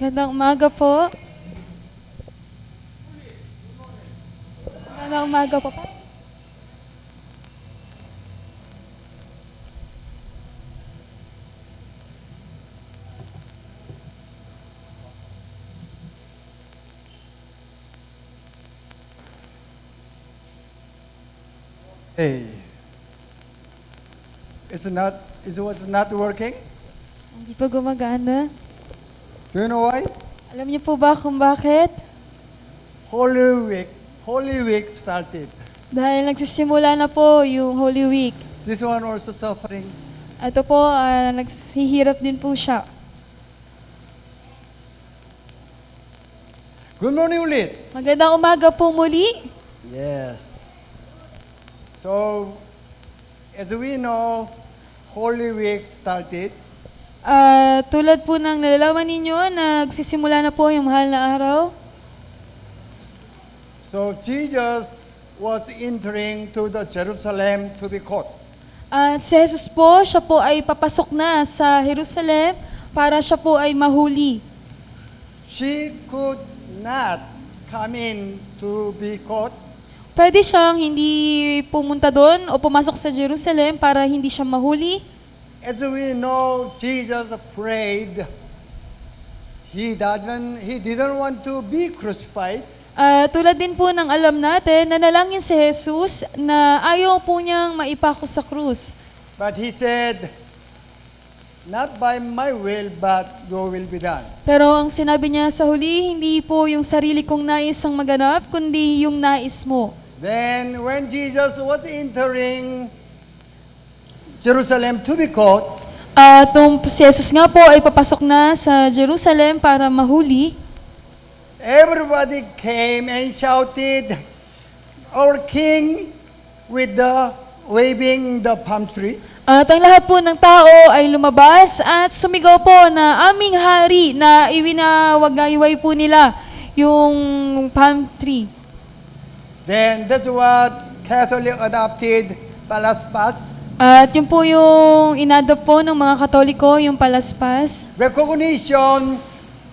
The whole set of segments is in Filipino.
Magandang umaga po. Magandang umaga po. Hey, is it not working? Hindi po gumagana. Do you know why? Alam niyo po ba kung bakit? Holy Week started. Dahil nagsisimula na po yung Holy Week. This one also suffering. Ito po, nagsihirap din po siya. Good morning ulit. Magandang umaga po muli. Yes. So, as we know, Holy Week started. Tulad po ng nalalaman ninyo, nagsisimula na po yung mahal na araw. So, Jesus was entering to the Jerusalem to be caught. At si Jesus po, siya po ay papasok na sa Jerusalem para siya po ay mahuli. She could not come in to be caught. Pwede siyang hindi pumunta doon o pumasok sa Jerusalem para hindi siya mahuli. As we know, Jesus prayed. He didn't want to be crucified. Tulad din po ng alam natin, nanalangin si Jesus na ayaw po niyang maipako sa krus. But he said, not by my will, but your will be done. Pero ang sinabi niya sa huli, hindi po yung sarili kong nais ang maganap, kundi yung nais mo. Then when Jesus was entering Jerusalem to be caught, Si Jesus nga po ay papasok na sa Jerusalem para mahuli. everybody came and shouted, "Our King," with the waving the palm tree. At ang lahat po ng tao ay lumabas at sumigaw po na aming hari na iwinawagayway po nila yung palm tree. Then that's what Catholic adopted palaspas, At yun po yung inadop po ng mga Katoliko, yung palaspas, recognition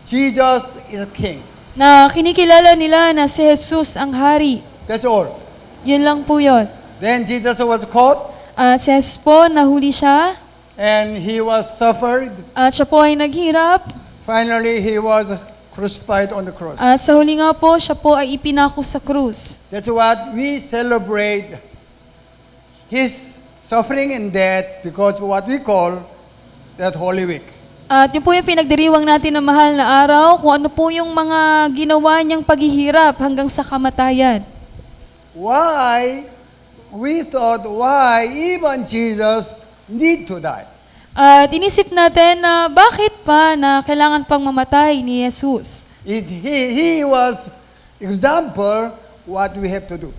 Jesus is a king. na kinikilala nila na si Jesus ang hari. That's all. Yun lang po yun. Then Jesus was caught Si Jesus po, nahuli siya, and he was suffered. at siya po ay naghirap, Finally, he was crucified on the cross. at sa huli nga po, siya po ay ipinako sa krus. That's what we celebrate his suffering and death because what we call that Holy Week. At yun po yung pinagdiriwang natin ng mahal na araw, kung ano po yung mga ginawa niyang paghihirap hanggang sa kamatayan. Why even Jesus need to die? At inisip natin na bakit pa na kailangan pang mamatay ni Jesus. He was example what we have to do.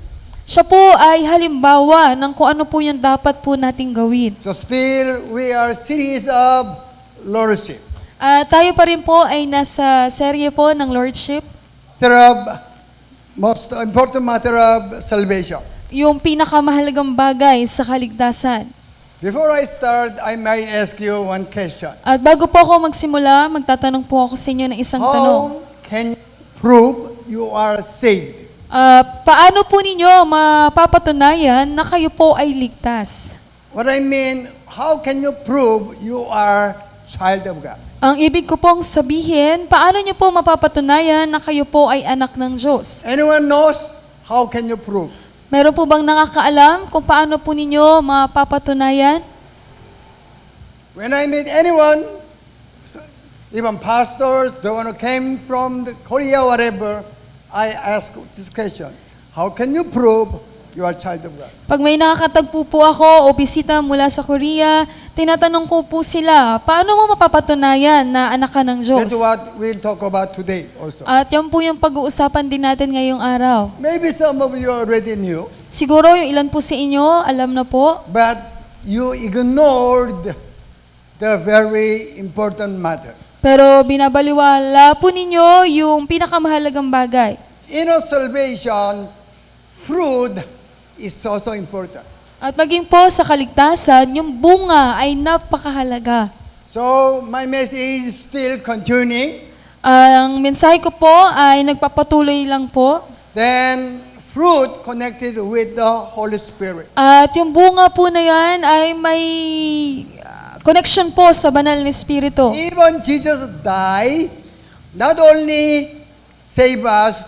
Siya po ay halimbawa ng kung ano po yung dapat po nating gawin. So still we are series of lordship. Tayo pa rin po ay nasa serye po ng Lordship, Most important matter of salvation. yung pinakamahalagang bagay sa kaligtasan. Before I start, I might ask you one question. At bago po ako magsimula, magtatanong po ako sa inyo ng isang tanong. How can you prove you are saved? Paano po ninyo mapapatunayan na kayo po ay ligtas? What I mean, how can you prove you are child of God? Ang ibig ko pong sabihin, paano nyo po mapapatunayan na kayo po ay anak ng Diyos? Anyone knows? How can you prove? Meron po bang nakakaalam kung paano po ninyo mapapatunayan? When I meet anyone, even pastors, the one who came from Korea, whatever, I ask this question. How can you prove you are child of God? Pag may nakakatagpo po ako o bisita mula sa Korea, tinatanong ko po sila, paano mo mapapatunayan na anak ka ng Diyos? That's what we'll talk about today also. At yan po yung pag-uusapan din natin ngayong araw. Maybe some of you already knew, Siguro yung ilan po sa inyo, alam na po, but you ignored the very important matter. pero binabaliwala po ninyo yung pinakamahalagang bagay. In our salvation, fruit is also important. At maging po sa kaligtasan, yung bunga ay napakahalaga. So my message is still continuing. Ang mensahe ko po ay nagpapatuloy lang po. Then fruit connected with the Holy Spirit. At yung bunga po na yan ay may connection po sa banal na Espiritu. Even Jesus died, not only save us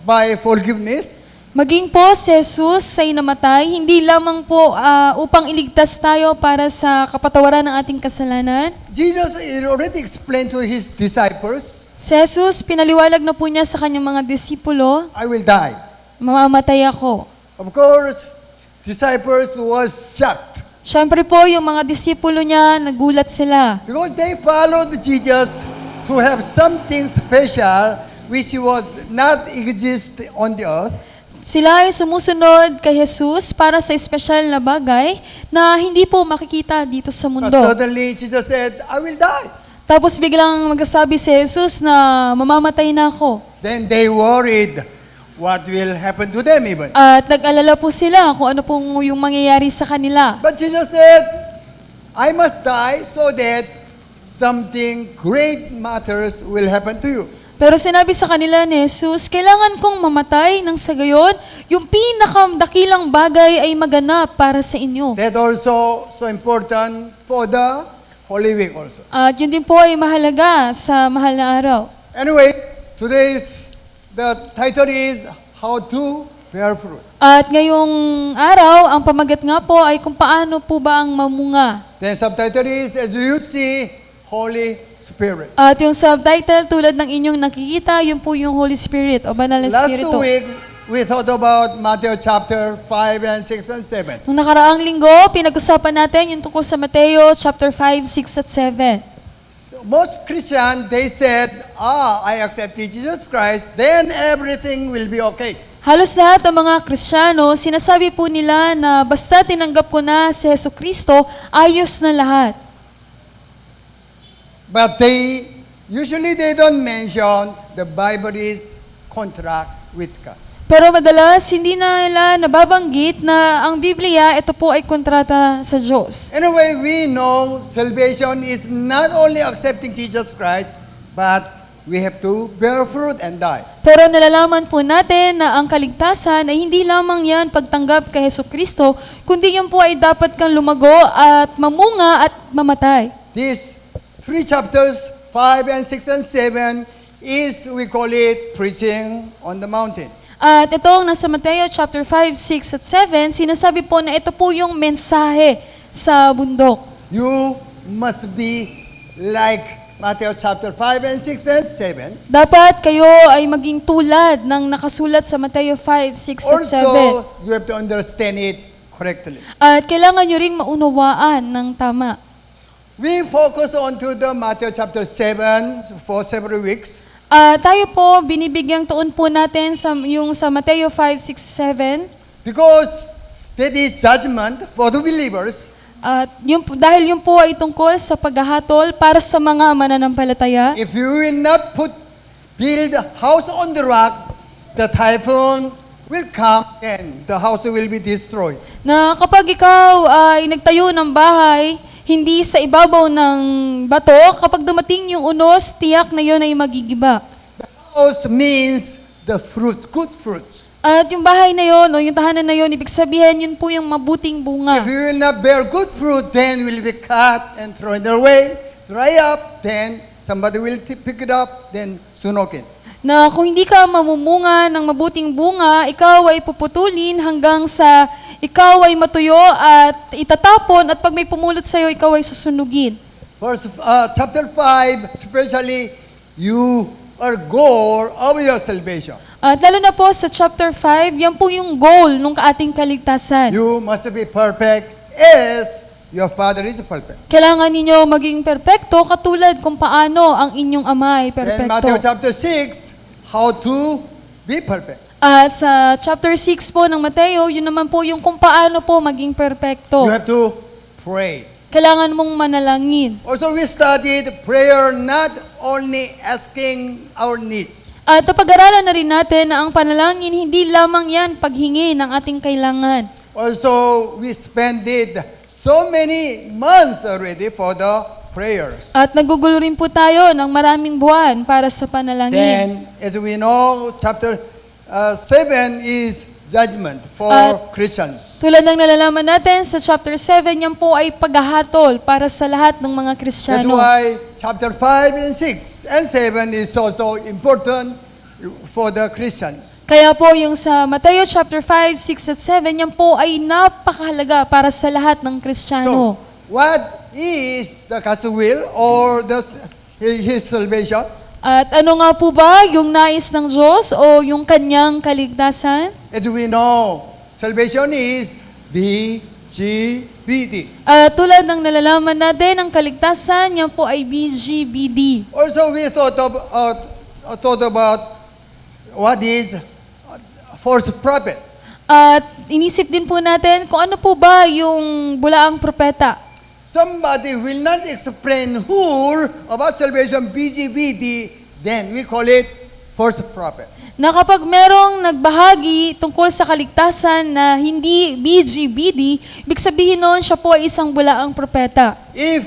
by forgiveness, Maging po si Jesus ay namatay, hindi lamang po upang iligtas tayo para sa kapatawaran ng ating kasalanan. Jesus already explained to his disciples, Si Jesus, pinaliwalag na po niya sa kanyang mga disipulo, I will die. mamamatay ako. Of course, disciples was shocked Siyempre po, yung mga disipulo niya, nagulat sila. because they followed Jesus to have something special which was not exist on the earth. Sila ay sumusunod kay Jesus para sa espesyal na bagay na hindi po makikita dito sa But mundo. suddenly Jesus said, I will die. Tapos biglang magsasabi si Jesus na mamamatay na ako. Then they worried what will happen to them even. At nag-alala po sila kung ano pong yung mangyayari sa kanila. But Jesus said, I must die so that something great matters will happen to you. Pero sinabi sa kanila ni Jesus, kailangan kong mamatay nang sa gayon, yung pinakadakilang bagay ay maganap para sa inyo. That also so important for the Holy Week also. At yun din po ay mahalaga sa mahal na araw. Anyway, the title is How to Bear Fruit. At ngayong araw, ang pamagat nga po ay kung paano po ba ang mamunga. Then subtitle is As You See, Holy Spirit. At yung subtitle, tulad ng inyong nakikita, yun po yung Holy Spirit o Banal na Last Espiritu. week, we thought about Matthew chapter 5 and 6 and 7. Nung nakaraang linggo, pinag-usapan natin yung tungkol sa Mateo chapter 5, 6 at 7. Most Christians, they said, I accepted Jesus Christ, then everything will be okay. Halos lahat ng mga Kristiyano, sinasabi po nila na basta tinanggap ko na si Jesucristo, ayos na lahat. But usually they don't mention the Bible is contract with God. Pero madalas, hindi na nila nababanggit na ang Biblia, ito po ay kontrata sa Diyos. Anyway, we know salvation is not only accepting Jesus Christ, but we have to bear fruit and die. Pero nalalaman po natin na ang kaligtasan ay hindi lamang yan pagtanggap kay Jesucristo, kundi yun po ay dapat kang lumago at mamunga at mamatay. These 3 chapters, 5 and 6 and 7, we call it preaching on the mountain. At itong nasa Mateo chapter 5, 6 at 7, sinasabi po na ito po yung mensahe sa bundok. You must be like Matthew chapter 5 and 6 and 7. Dapat kayo ay maging tulad ng nakasulat sa Mateo 5, 6 at 7. Also, you have to understand it correctly. At kailangan nyo ring maunawaan ng tama. We focus on to the Matthew chapter 7 for several weeks. Tayo po, binibigyang tuon po natin sa Mateo 5, 6, 7. Because that is judgment for the believers. At dahil yun po ay tungkol sa paghahatol para sa mga mananampalataya. If you will not build a house on the rock, the typhoon will come and the house will be destroyed. Na kapag ikaw ay nagtayo ng bahay, hindi sa ibabaw ng bato, kapag dumating yung unos, tiyak na yun ay magigiba. The house means the fruit, good fruits. At yung bahay na yun, o yung tahanan na yun, ibig sabihin, yun po yung mabuting bunga. If you will not bear good fruit, then will be cut and thrown away, dry up, then somebody will pick it up, then sunokin. Na kung hindi ka mamumunga ng mabuting bunga, ikaw ay puputulin hanggang sa ikaw ay matuyo at itatapon at pag may pumulot sa'yo, ikaw ay susunugin. Chapter 5, especially, you are goal of your salvation. At lalo na po sa chapter 5, yan po yung goal ng ating kaligtasan. You must be perfect as your Father is perfect. Kailangan ninyo maging perpekto katulad kung paano ang inyong ama ay Then Matthew perpekto. chapter 6, how to be perfect. At sa chapter 6 po ng Mateo, yun naman po yung kung paano po maging perpekto. You have to pray. Kailangan mong manalangin. Also, we studied prayer not only asking our needs. At napag-aralan na rin natin na ang panalangin, hindi lamang yan paghingi ng ating kailangan. Also, we spent so many months already for the prayers. At nagugulo rin po tayo ng maraming buwan para sa panalangin. Then, as we know, chapter 7 is judgment for At- Christians. Tulad ng nalalaman natin sa chapter 7, yan po ay paghahatol para sa lahat ng mga That's Kristiyano. why chapter 5 and 6 and 7 is also important for the Christians. Kaya po yung sa Mateo chapter 5, 6 at 7, yan po ay napakahalaga para sa lahat ng Kristiyano. So, what is the God's will or His salvation? At ano nga po ba yung nais ng Diyos o yung kanyang kaligtasan? As we know, salvation is BGBD. Tulad ng nalalaman natin, ang kaligtasan, yan po ay BGBD. Also, we thought about what is false prophet. At inisip din po natin kung ano po ba yung bulaang propeta. Somebody will not explain whole about salvation BGBD, then we call it false prophet. Na kapag merong nagbahagi tungkol sa kaligtasan na hindi BGBD, ibig sabihin nun siya po ay isang bulaang propeta. If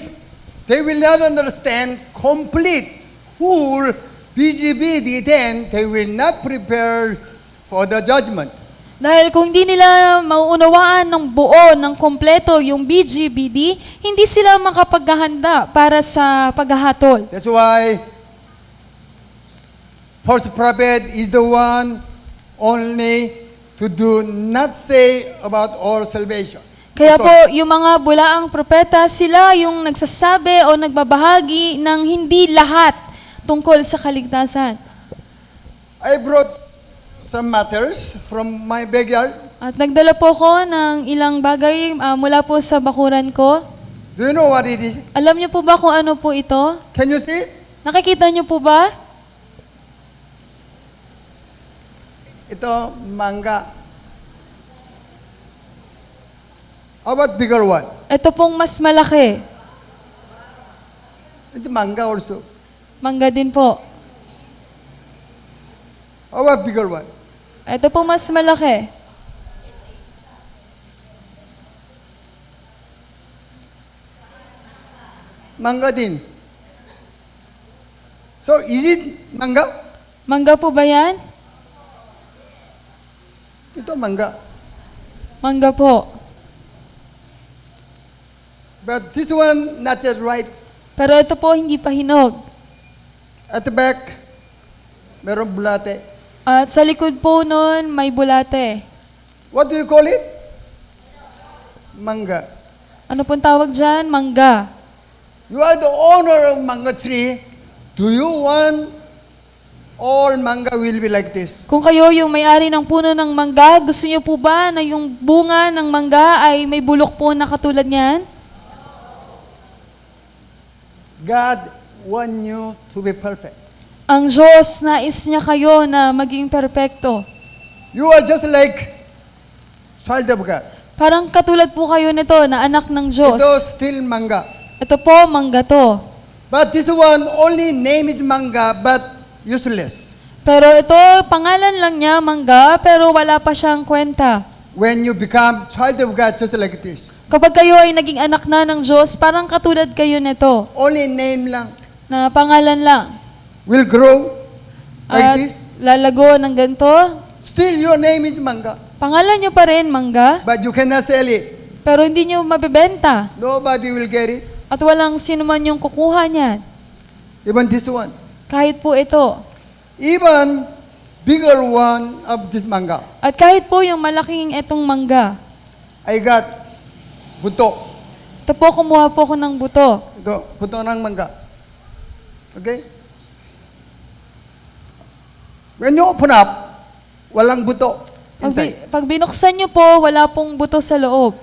they will not understand complete whole BGBD, then they will not prepare for the judgment. Dahil kung hindi nila mauunawaan ng buo, ng kompleto yung BGBD, hindi sila makapaghahanda para sa paghahatol. That's why false prophet is the one only to do not say about all salvation. Kaya po, yung mga bulaang propeta, sila yung nagsasabi o nagbabahagi ng hindi lahat tungkol sa kaligtasan. I brought some matters from my backyard. At nagdala po ko ng ilang bagay mula po sa bakuran ko. Do you know what it is? Alam niyo po ba kung ano po ito? Can you see? Nakikita niyo po ba? Ito, mangga. How about bigger one? Ito pong mas malaki. It's manga also. Mangga din po. How about bigger one? Ito pong mas malaki. Manga din. So, is it manga? Mangga po ba yan? Ito manga. Mangga po. But this one, not yet right. Pero ito po hindi pa hinog. At the back, meron bulate. At sa likod po nun, may bulate. What do you call it? Manga. Ano pong tawag dyan? Mangga. You are the owner of manga tree. Do you want all manga will be like this? Kung kayo yung may-ari ng puno ng mangga, gusto niyo po ba na yung bunga ng mangga ay may bulok po na katulad niyan? God want you to be perfect. Ang Diyos, nais niya kayo na maging perpekto. You are just like child of God. Parang katulad po kayo nito na anak ng Diyos. Ito still manga. Ito po, mangga to. But this one only name is manga but useless. Pero ito, pangalan lang niya, mangga, pero wala pa siyang kwenta. When you become child of God just like this. Kapag kayo ay naging anak na ng Diyos, parang katulad kayo nito, Only name lang. na pangalan lang. Will grow At like this. lalago ng ganito. Still your name is manga. Pangalan niyo pa rin, mangga, But you cannot sell it. pero hindi niyo mabebenta. Nobody will get it. At walang sino man yung kukuha niyan. Even this one. Kahit po ito. Even bigger one of this manga. At kahit po yung malaking itong mangga. I got buto. Ito po, kumuha po ko ng buto. Ito, buto ng manga. Okay? When you open up, walang buto inside. Pag binuksan niyo po, wala pong buto sa loob.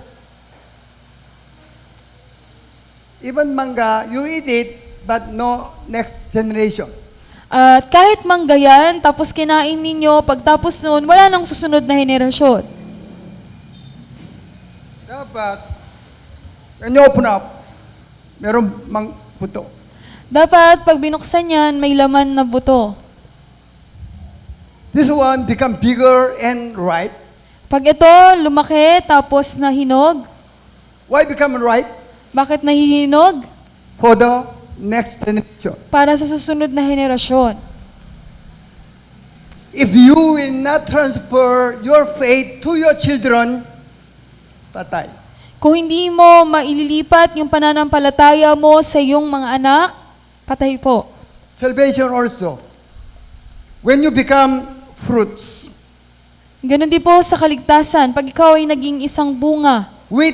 Even manga, you eat it, but no next generation. At kahit mangga yan, tapos kinain ninyo, pagtapos noon, wala nang susunod na henerasyon. Dapat, when you open up, meron buto. Dapat, pag binuksan yan, may laman na buto. This one become bigger and ripe. Pag ito, lumaki, tapos nahinog, Why become ripe? bakit nahihinog? for the next generation. para sa susunod na henerasyon. If you will not transfer your faith to your children, patay. Kung hindi mo maililipat yung pananampalataya mo sa iyong mga anak, patay po. Salvation also. When you become fruits Ganon din po sa kaligtasan, pag ikaw ay naging isang bunga with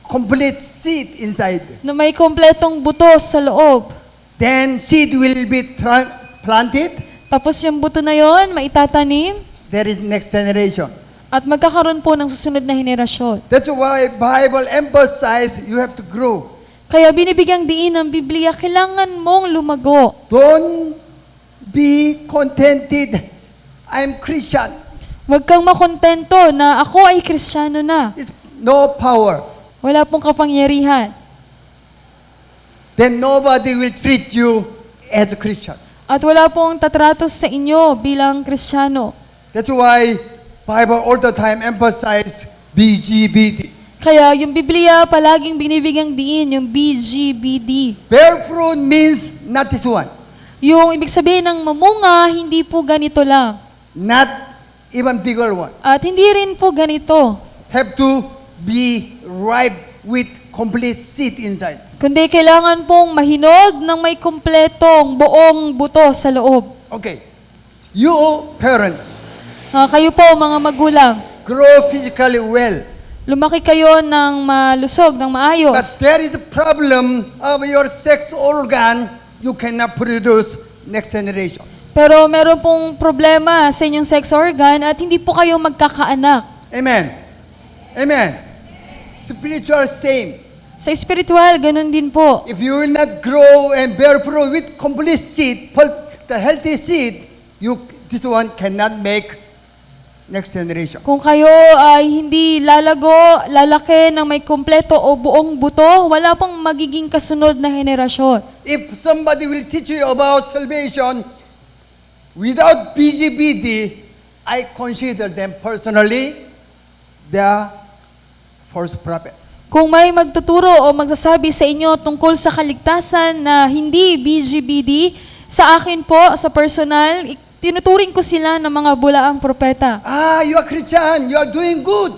complete seed inside, na may kompletong buto sa loob, then seed will be planted. tapos yung buto na yon maitatanim, There is next generation. at magkakaroon po ng susunod na henerasyon. That's why Bible emphasize you have to grow. Kaya binibigyang diin ng Biblia, kailangan mong lumago. Don't be contented. I'm Christian. Huwag kang makontento na ako ay Kristiyano na. It's no power. Wala pong kapangyarihan. Then nobody will treat you as a Christian. At wala pong tatratos sa inyo bilang Kristiyano. That's why Bible all the time emphasize BGBD. Kaya yung Biblia palaging binibigyang diin yung BGBD. Bear fruit means not this one. Yung ibig sabihin ng mamunga, hindi po ganito lang. Not even bigger one. At hindi rin po ganito. Have to be ripe with complete seed inside. Kundi kailangan pong mahinog ng may kumpletong buong buto sa loob. Okay. You parents, Kayo po mga magulang, grow physically well. lumaki kayo ng malusog, ng But maayos. there is a problem of your sex organ, you cannot produce next generation. Pero meron pong problema sa inyong sex organ at hindi po kayo magkakaanak. Amen. Amen. Spiritual same. Sa espiritual, ganun din po. If you will not grow and bear fruit with complete seed, the healthy seed, this one cannot make next generation. Kung kayo ay hindi lalago, lalaki ng may kompleto o buong buto, wala pong magiging kasunod na henerasyon. If somebody will teach you about salvation without BGBD, I consider them personally the false prophet. Kung may magtuturo o magsasabi sa inyo tungkol sa kaligtasan na hindi BGBD, sa akin po, sa personal, tinuturing ko sila ng mga bulaang propeta. You are Christian, you are doing good,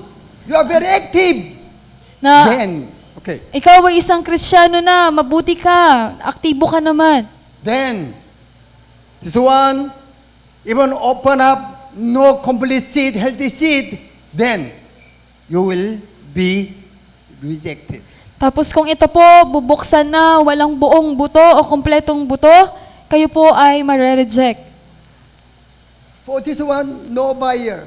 you are very active. Na Then, okay. ikaw ay isang Kristiyano na, mabuti ka, aktibo ka naman. Then, this one, even open up, no complete seed, healthy seed, then you will be rejected. Tapos kung ito po, bubuksan na, walang buong buto o kompletong buto, kayo po ay mare-reject. For this one, no buyer.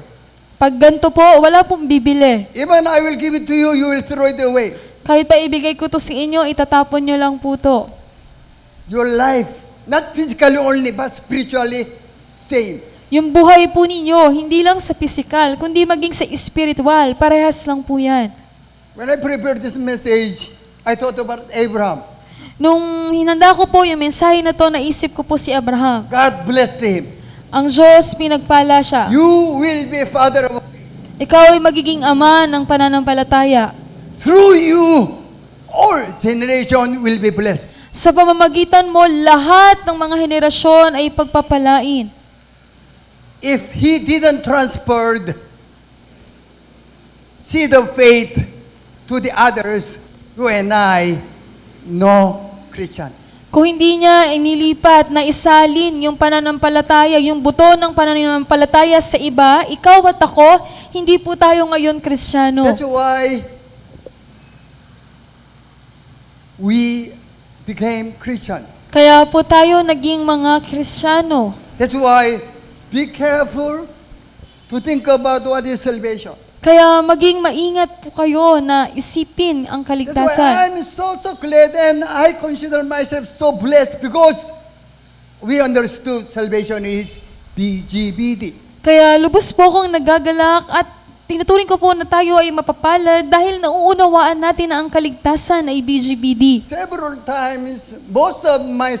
Pag ganito po, wala pong bibili. Even I will give it to you, you will throw it away. Kahit pa ibigay ko to sa inyo, itatapon nyo lang po to. Your life, not physically only, but spiritually, same. Yung buhay po ninyo, hindi lang sa physical, kundi maging sa spiritual, parehas lang po yan. When I prepared this message, I thought about Abraham. Nung hinanda ko po yung mensahe na to, naisip ko po si Abraham. God blessed him. Ang Diyos, pinagpala siya. You will be a father of Ikaw ay magiging ama ng pananampalataya. through you, all generation will be blessed. Sa pamamagitan mo, lahat ng mga henerasyon ay pagpapalain. If he didn't transfer the seed of faith to the others, you and I, no Christian. Kung hindi niya inilipat na isalin yung pananampalataya, yung buto ng pananampalataya sa iba, ikaw at ako, hindi po tayo ngayon Kristiyano. That's why we became Christian. Kaya po tayo naging mga Kristiyano. That's why be careful to think about what is salvation. Kaya maging maingat po kayo na isipin ang That's why kaligtasan. I'm so glad and I consider myself so blessed because we understood salvation is BGBD. Kaya lubos po akong nagagalak at tinuturing ko po na tayo ay mapapalad dahil nauunawaan natin na ang kaligtasan ay BGBD. Several times, most of my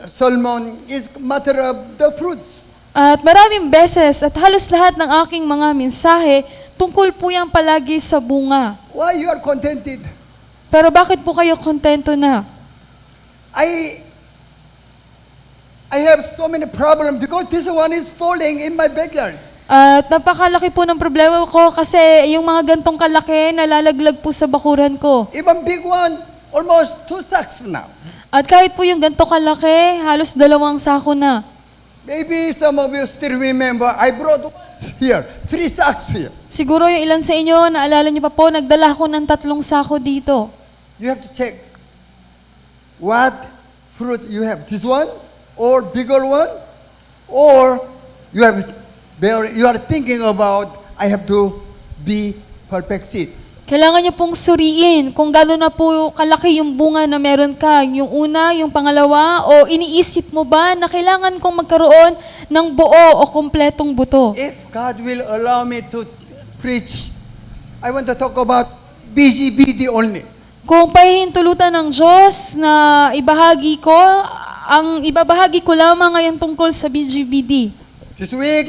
sermon is matter of the fruits. At maraming beses at halos lahat ng aking mga mensahe, tungkol po yan palagi sa bunga. Why you are contented? Pero bakit po kayo kontento na? I have so many problems because this one is falling in my backyard. At napakalaki po ng problema ko kasi yung mga gantong kalaki nalalaglag po sa bakuran ko. Even big one, almost 2 sacks now. At kahit po yung ganto kalaki, halos 2 sako na. Maybe some of you still remember, I brought here, 3 sacks here. Siguro yung ilan sa inyo, naalala niyo pa po, nagdala ko ng 3 sako dito. You have to check what fruit you have. This one, or bigger one, or you are thinking about, I have to be perfect seed. Kailangan niyo pong suriin kung gano'n na po kalaki yung bunga na meron ka. Yung una, yung pangalawa, o iniisip mo ba na kailangan kong magkaroon ng buo o kompletong buto? If God will allow me to preach, I want to talk about BGBD only. Kung pahihintulutan ng Diyos na ibahagi ko, ang ibabahagi ko lamang ngayon tungkol sa BGBD. This week,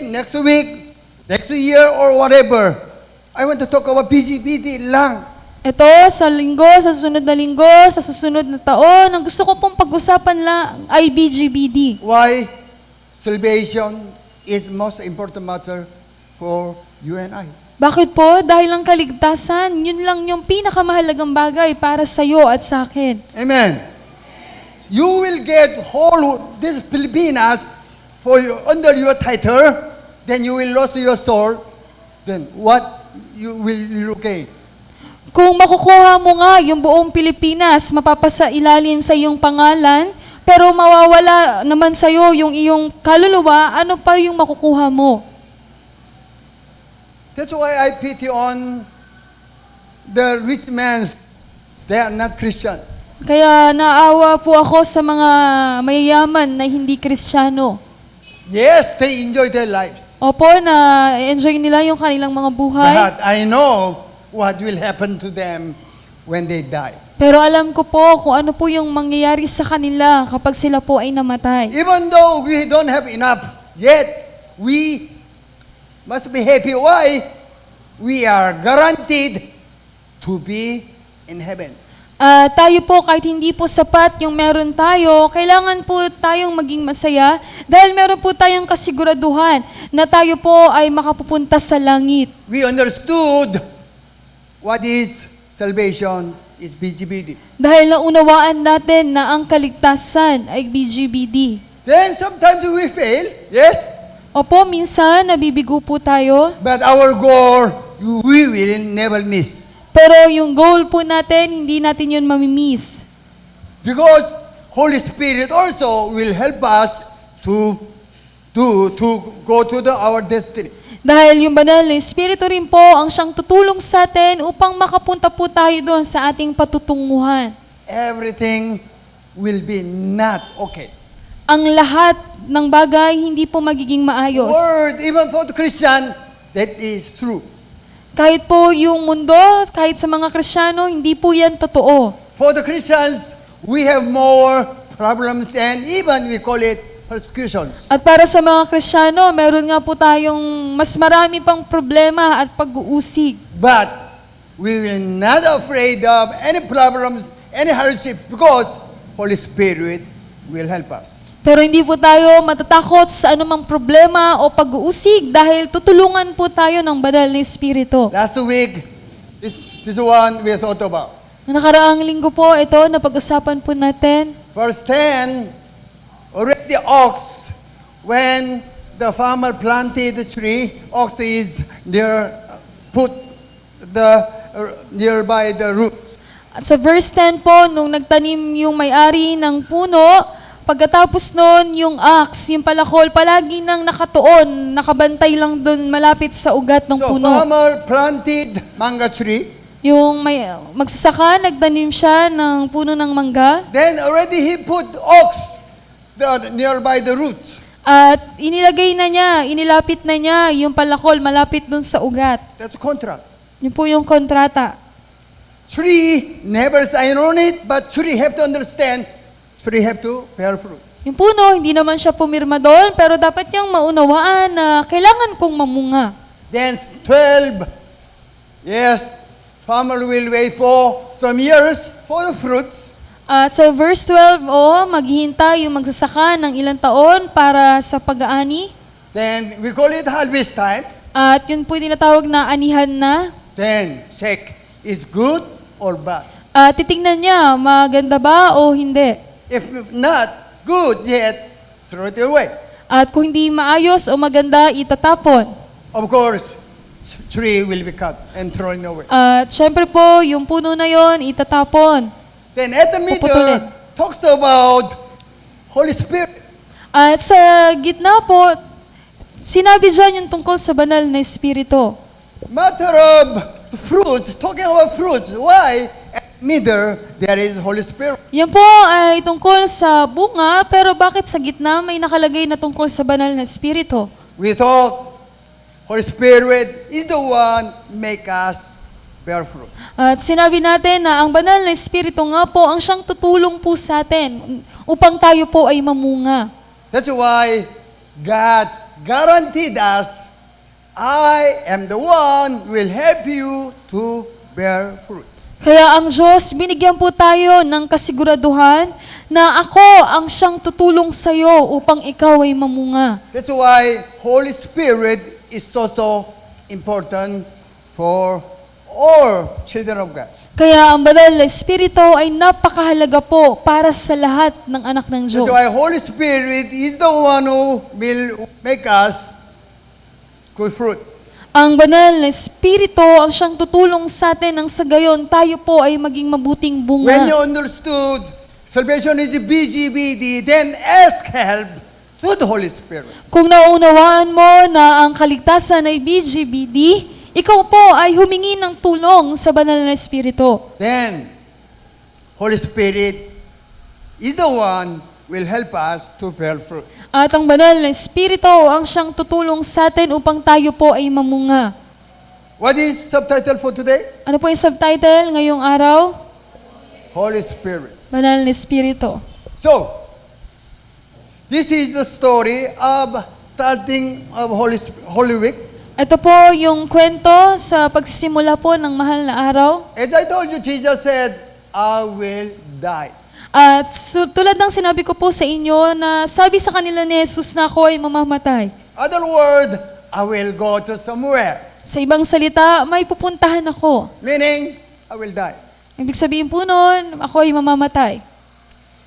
next year, or whatever, I want to talk about BGBD lang. Ito, sa linggo, sa susunod na linggo, sa susunod na taon, ang gusto ko pong pag-usapan lang ay BGBD. Why? Salvation is most important matter for you and I. Bakit po? Dahil ang kaligtasan, yun lang yung pinakamahalagang bagay para sa iyo at sa akin. Amen. You will get whole this Pilipinas for under your title, then you will lose your soul. Then what you will gain? Kung makukuha mo nga yung buong Pilipinas, mapapasa ilalim sa iyong pangalan, pero mawawala naman sa iyo yung iyong kaluluwa, ano pa yung makukuha mo? That's why I pity on the rich men. They are not Christian. Kaya naawa po ako sa mga mayayaman na hindi Kristiyano. Yes, they enjoy their lives. Opo, na-enjoy nila yung kanilang mga buhay. But I know what will happen to them when they die. Pero alam ko po kung ano po yung mangyayari sa kanila kapag sila po ay namatay. Even though we don't have enough, yet we must be happy. Why? We are guaranteed to be in heaven. Tayo po, kahit hindi po sapat yung meron tayo, kailangan po tayong maging masaya dahil meron po tayong kasiguraduhan na tayo po ay makapupunta sa langit. We understood what is salvation is BGBD. Dahil naunawaan natin na ang kaligtasan ay BGBD. Then sometimes we fail, yes, Opo, minsan nabibigo po tayo, but our goal we will never miss. pero yung goal po natin, hindi natin yun mamimiss. Because Holy Spirit also will help us to go to our destiny. Dahil yung banal na Espiritu rin po ang siyang tutulong sa atin upang makapunta po tayo doon sa ating patutunguhan. Everything will be not okay. Ang lahat ng bagay hindi po magiging maayos. Word, even for the Christian, that is true. Kahit po yung mundo, kahit sa mga Kristiyano, hindi po yan totoo. For the Christians, we have more problems and even we call it persecutions. At para sa mga Kristiyano, meron nga po tayong mas marami pang problema at pag-uusig. But we will not afraid of any problems, any hardship because Holy Spirit will help us. Pero hindi po tayo matatakot sa anumang problema o pag-uusig dahil tutulungan po tayo ng banal na Espiritu. Last week, this one we thought about. Noong nakaraang linggo po, ito, napag-usapan po natin. Verse 10, already ox, when the farmer planted the tree, ox is near, put the nearby the roots. At sa verse 10 po, nung nagtanim yung may-ari ng puno, pagkatapos nun, yung axe, yung palakol, palagi nang nakatuon, nakabantay lang dun malapit sa ugat ng So puno. farmer planted manga tree, Yung magsasaka, nagtanim siya ng puno ng mangga, then already he put ox nearby the roots. at inilapit na niya yung palakol malapit dun sa ugat. That's contract. Yun po yung kontrata. Tree never sign on it, but tree have to understand, tree have to bear fruit. Yung puno, hindi naman siya pumirma doon, pero dapat niyang maunawaan na kailangan kong mamunga. Then 12, yes, farmer will wait for some years for the fruits. At sa verse 12, maghihintay yung magsasaka ng ilang taon para sa pag-aani. Then we call it harvest time. At yun po yung tinatawag na anihan na. Then check, is good or bad? At titingnan niya, maganda ba o hindi. If not good yet, throw it away. At kung hindi maayos o maganda, itatapon. Of course, tree will be cut and thrown away. At syempre po, yung puno na yon itatapon. Then at the middle, Puputulin. talks about Holy Spirit. At sa gitna po, sinabi dyan yung tungkol sa banal na Espiritu. Matter of fruits, talking about fruits. Why? At middle, there is Holy Spirit. Yan po ay tungkol sa bunga, pero bakit sa gitna may nakalagay na tungkol sa banal na Espiritu? We thought Holy Spirit is the one make us bear fruit. At sinabi natin na ang banal na Espiritu nga po ang siyang tutulong po sa atin upang tayo po ay mamunga. That's why God guaranteed us, I am the one who will help you to bear fruit. Kaya ang Diyos, binigyan po tayo ng kasiguraduhan na ako ang siyang tutulong sa iyo upang ikaw ay mamunga. That's why Holy Spirit is so important for all children of God. Kaya ang banal na Espiritu ay napakahalaga po para sa lahat ng anak ng Diyos. That's why Holy Spirit is the one who will make us good fruit. Ang banal na Espiritu ang siyang tutulong sa atin nang sa gayon tayo po ay maging mabuting When you bunga. understood salvation is BGBD, then ask help to the Holy Spirit. Kung naunawaan mo na ang kaligtasan ay BGBD, ikaw po ay humingi ng tulong sa banal na Espiritu. Then, Holy Spirit is the one will help us to bear fruit. At ang banal na Espiritu ang siyang tutulong sa atin upang tayo po ay mamunga. What is subtitle for today? Ano po yung subtitle ngayong araw? Holy Spirit. Banal na Espiritu. So, this is the story of starting of Holy Week. Ito po yung kwento sa pagsisimula po ng mahal na araw. As I told you, Jesus said, I will die. At tulad ng sinabi ko po sa inyo na sabi sa kanila ni Jesus na ako ay mamamatay. Other word, I will go to somewhere. Sa ibang salita, may pupuntahan ako. Meaning, I will die. Ibig sabihin po noon, ako ay mamamatay.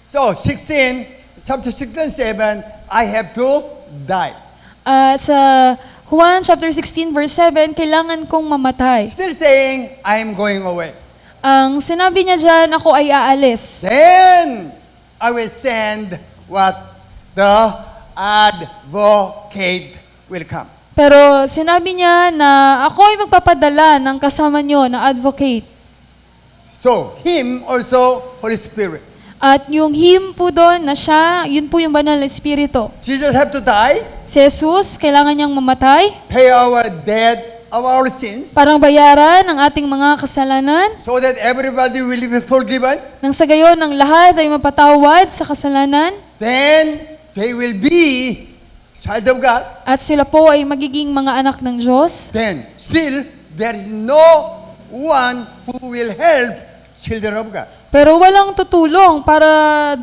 So, chapter 16, 7, I have to die. At sa Juan chapter 16 verse 7, kailangan kong mamatay. Still saying, I am going away. Ang sinabi niya dyan, ako ay aalis. Then, I will send what? The advocate will come. Pero sinabi niya na ako ay magpapadala ng kasama niyo na advocate. So, him also, Holy Spirit. At yung him po doon na siya, yun po yung banal na Espiritu. Jesus have to die, Si Jesus, kailangan niyang mamatay, pay our debt of our sins, parang bayaran ang ating mga kasalanan, so that everybody will be forgiven. nang sa gayon ang lahat ay mapatawad sa kasalanan, Then, they will be child of God. at sila po ay magiging mga anak ng Diyos. Then, still, there is no one who will help children of God. Pero walang tutulong para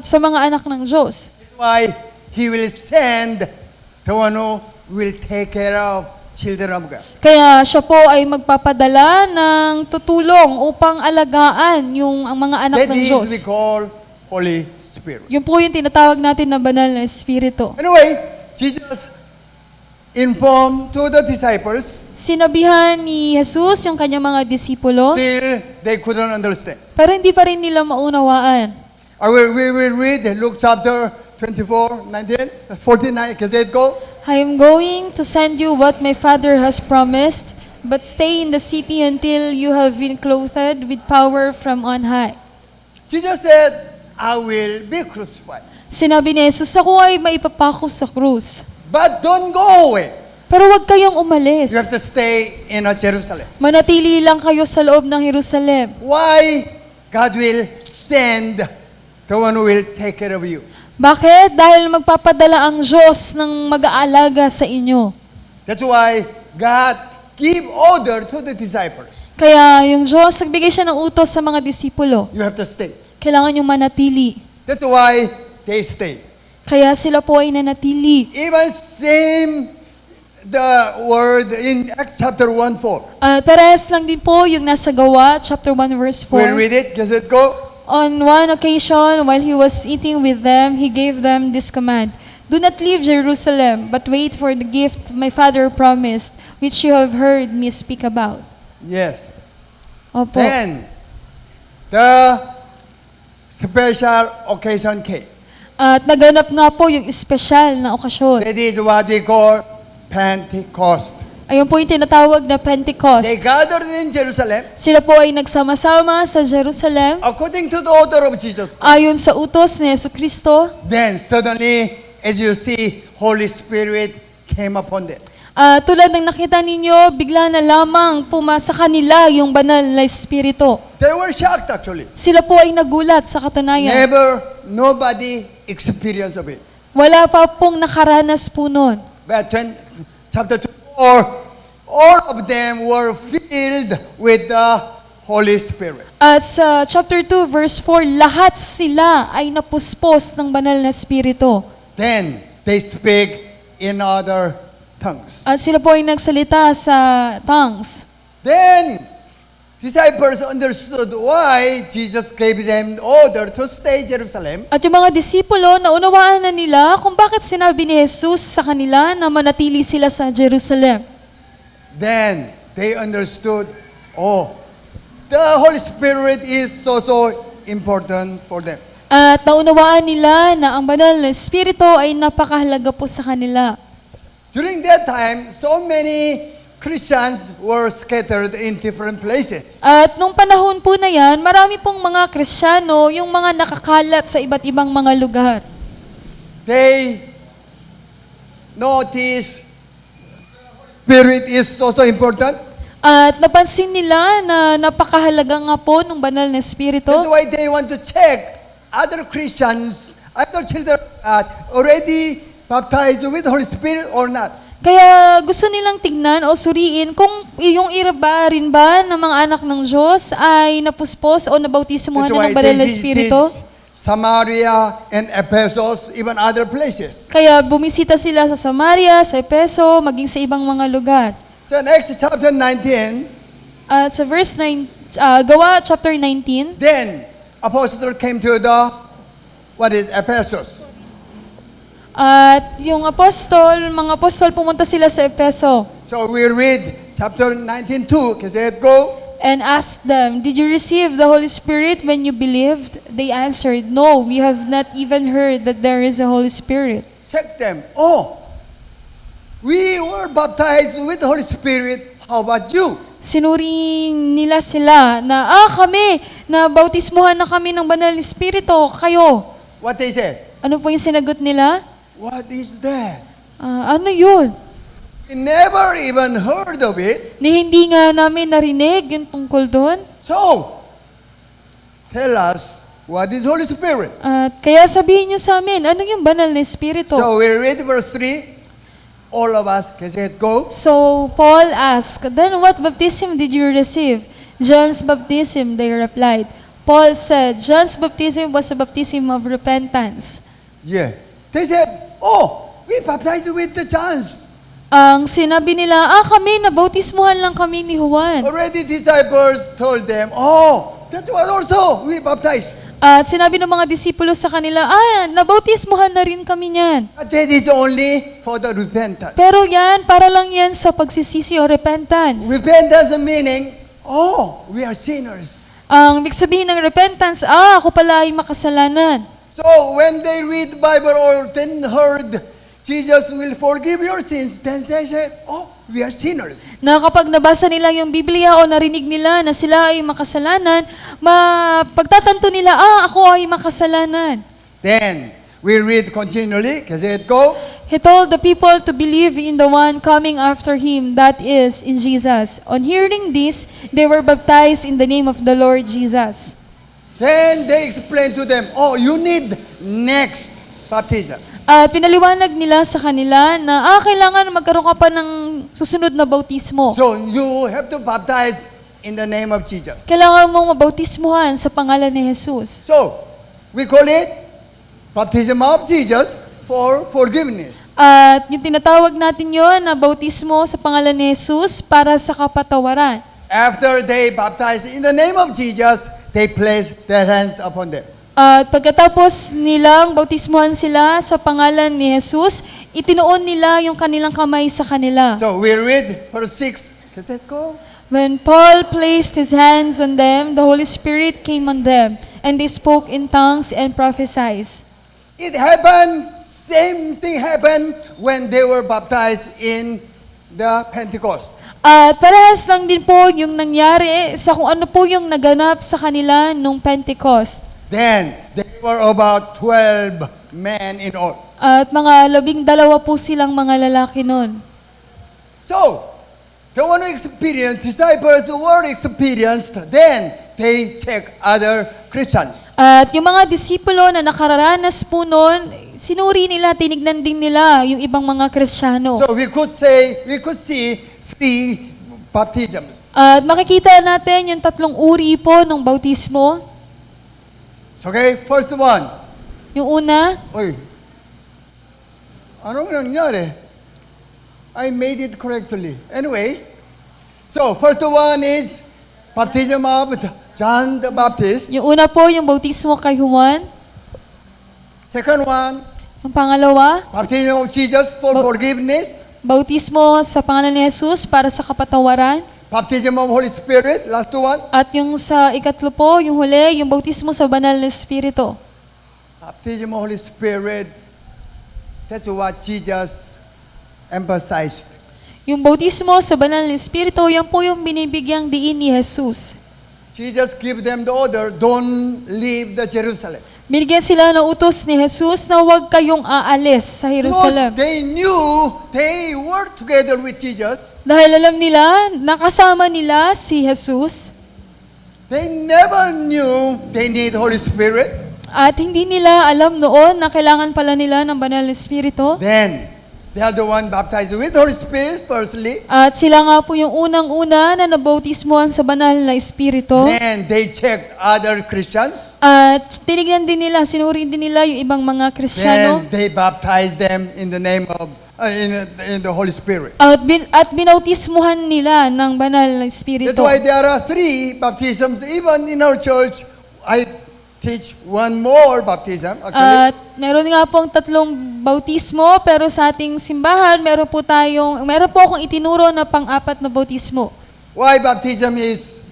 sa mga anak ng Diyos. That's why He will send the one who will take care of children of God. Kaya siya po ay magpapadala ng tutulong upang alagaan yung ang mga anak That ng is Diyos. we call Holy Spirit. Yun po yung tinatawag natin na banal na Espiritu. Anyway, Jesus informed to the disciples, Sinabihan ni Jesus yung kanyang mga disipulo, still they couldn't understand. pero hindi pa rin nila maunawaan. We will read Luke chapter 24, 19, 49, kasi it go. I am going to send you what my Father has promised, but stay in the city until you have been clothed with power from on high. Jesus said, I will be crucified. Sinabi ni Jesus, ako ay maipapako sa krus. But don't go away. Pero huwag kayong umalis. You have to stay in Jerusalem. Manatili lang kayo sa loob ng Jerusalem. Why? God will send the one who will take care of you. Bakit? Dahil magpapadala ang Diyos ng mag-aalaga sa inyo. That's why God give order to the disciples. Kaya yung Diyos, nagbigay siya ng utos sa mga disipulo. You have to stay. Kailangan yung manatili. That's why they stay. Kaya sila po ay nanatili. Even same the word in Acts chapter 1:4. Parehas lang din po yung nasa Gawa, chapter 1, verse We'll 4. read it. Does it go? On one occasion, while he was eating with them, he gave them this command: "Do not leave Jerusalem, but wait for the gift my Father promised, which you have heard me speak about." Yes. Opo. Then the special occasion came. At naganap nga po yung espesyal na okasyon. That is what we call Pentecost. Ayun po yung tinatawag na Pentecost. They gathered in Jerusalem Sila po ay nagsama-sama sa Jerusalem according to the order of Jesus. ayon sa utos ni Jesucristo. Then suddenly, as you see, Holy Spirit came upon them. Tulad ng nakita ninyo, bigla na lamang pumasa kanila yung banal na Espiritu. They were shocked actually. Sila po ay nagulat sa katunayan. Nobody experienced of it. Wala pa pong nakaranas po nun. But chapter 2, all of them were filled with the Holy Spirit. At sa chapter 2, verse 4, lahat sila ay napuspos ng banal na Espiritu. Then they speak in other tongues. At sila po ay nagsalita sa tongues. Then disciples understood why Jesus gave them order to stay in Jerusalem. At yung mga disipulo, naunawaan na nila kung bakit sinabi ni Jesus sa kanila na manatili sila sa Jerusalem. Then they understood, oh, the Holy Spirit is so important for them. At naunawaan nila na ang banal na Espiritu ay napakahalaga po sa kanila. During that time, so many Christians were scattered in different places. At nung panahon po na yan, marami pong mga Kristiyano yung mga nakakalat sa iba't ibang mga lugar. They notice Spirit is also important. At napansin nila na napakahalaga nga po ng banal na Espiritu. That's why they want to check other Christians, other children already baptized with the Holy Spirit or not. Kaya gusto nilang tignan o suriin kung yung iraba rin ba ng mga anak ng Diyos ay napuspos o nabautismuhan That's na why ng banal na they Espiritu. visited Samaria and Ephesus, even other places. Kaya bumisita sila sa Samaria, sa Epeso, maging sa ibang mga lugar. So next chapter 19, At sa verse 9, Gawa chapter 19, then apostle came to the, Ephesus. at yung mga apostol pumunta sila sa Epeso So we read chapter 19:2, kasi it go, and asked them, "Did you receive the Holy Spirit when you believed?" They answered, "No, we have not even heard that there is a Holy Spirit." check them. Oh, we were baptized with the Holy Spirit. How about you? Sinuri nila sila na, kami, na bautismuhan na kami ng banal na Espiritu, kayo. What they said? Ano po yung sinagot nila? What is that? Ano yun? We never even heard of it. Ni hindi nga namin narinig yung tungkol doon. So, tell us, what is Holy Spirit? At kaya sabihin nyo sa amin, ano yung banal na Espiritu? So we read verse 3. All of us, kasi it go. So Paul asked, "Then what baptism did you receive?" "John's baptism," they replied. Paul said, "John's baptism was a baptism of repentance." Yeah. They said, oh, we baptized with the chance. Ang sinabi nila, kami, nabautismuhan lang kami ni Juan. Already disciples told them, oh, that's what also we baptized. At sinabi ng mga disipulo sa kanila, nabautismuhan na rin kami niyan. But that is only for the repentance. Pero yan, para lang yan sa pagsisisi o repentance. Repentance meaning, oh, we are sinners. Ang ibig sabihin ng repentance, ako pala ay makasalanan. So when they read Bible or then heard Jesus will forgive your sins, then they said, oh, we are sinners. Na kapag nabasa nila yung Biblia o narinig nila na sila ay makasalanan, pagtatanto nila, ako ay makasalanan. Then we read continually, kasi it go. He told the people to believe in the one coming after him, that is, in Jesus. On hearing this, they were baptized in the name of the Lord Jesus. Then they explained to them, oh, you need next baptism. At pinaliwanag nila sa kanila na kailangan magkaroon ka pa ng susunod na bautismo. So you have to baptize in the name of Jesus. Kailangan mong mabautismuhan sa pangalan ni Jesus. So, we call it baptism of Jesus for forgiveness. At yung tinatawag natin yon na bautismo sa pangalan ni Jesus para sa kapatawaran. After they baptize in the name of Jesus, they place their hands upon them. At pagkatapos nilang bautismuhan sila sa pangalan ni Jesus, itinuon nila yung kanilang kamay sa kanila. So we read verse 6. Can it go? When Paul placed his hands on them, the Holy Spirit came on them, and they spoke in tongues and prophesied. It happened, same thing happened when they were baptized in the Pentecost. At parehas lang din po yung nangyari sa kung ano po yung naganap sa kanila nung Pentecost. Then, they were about 12 men in all. At mga 12 po silang mga lalaki nun. So, they want to experience, disciples were experienced, then they check other Christians. At yung mga disipulo na nakararanas po nun, sinuri nila, tinignan din nila yung ibang mga Kristiyano. So we could see 3 baptisms. At makikita natin yung 3 uri po ng bautismo. Okay, first one. Yung una, Oy, anong nangyari? I made it correctly. Anyway, so first one is baptism of John the Baptist. yung una po yung bautismo kay Juan. Second one, Yung pangalawa, baptism of Jesus for forgiveness. bautismo sa pangalan ni Jesus para sa kapatawaran. Baptism of Holy Spirit, last one. At yung sa ikatlo po, yung huli, yung bautismo sa banal na Espiritu. Baptism of Holy Spirit, that's what Jesus emphasized. Yung bautismo sa banal na Espiritu, yan po yung binibigyang diin ni Jesus. Jesus gave them the order, don't leave the Jerusalem. Binigyan sila ng utos ni Jesus na huwag kayong aalis sa Because Jerusalem. they knew they were together with Jesus. Dahil alam nila, nakasama nila si Jesus. They never knew they need Holy Spirit. At hindi nila alam noon na kailangan pala nila ng banal na Espiritu. Then, they are the one baptized with Holy Spirit, firstly. At sila nga po yung unang-una na nabautismuhan sa banal na Espiritu. Then, they checked other Christians. At tinignan din nila, sinuri din nila yung ibang mga Kristiyano. Then, they baptized them in the name of, in the Holy Spirit. At binautismuhan nila ng banal na That's Espiritu. why there are 3 baptisms. Even in our church, I teach one more baptism, actually. At meron nga pong 3 bautismo, pero sa ating simbahan, meron po akong itinuro na pang-4 na bautismo. Why baptism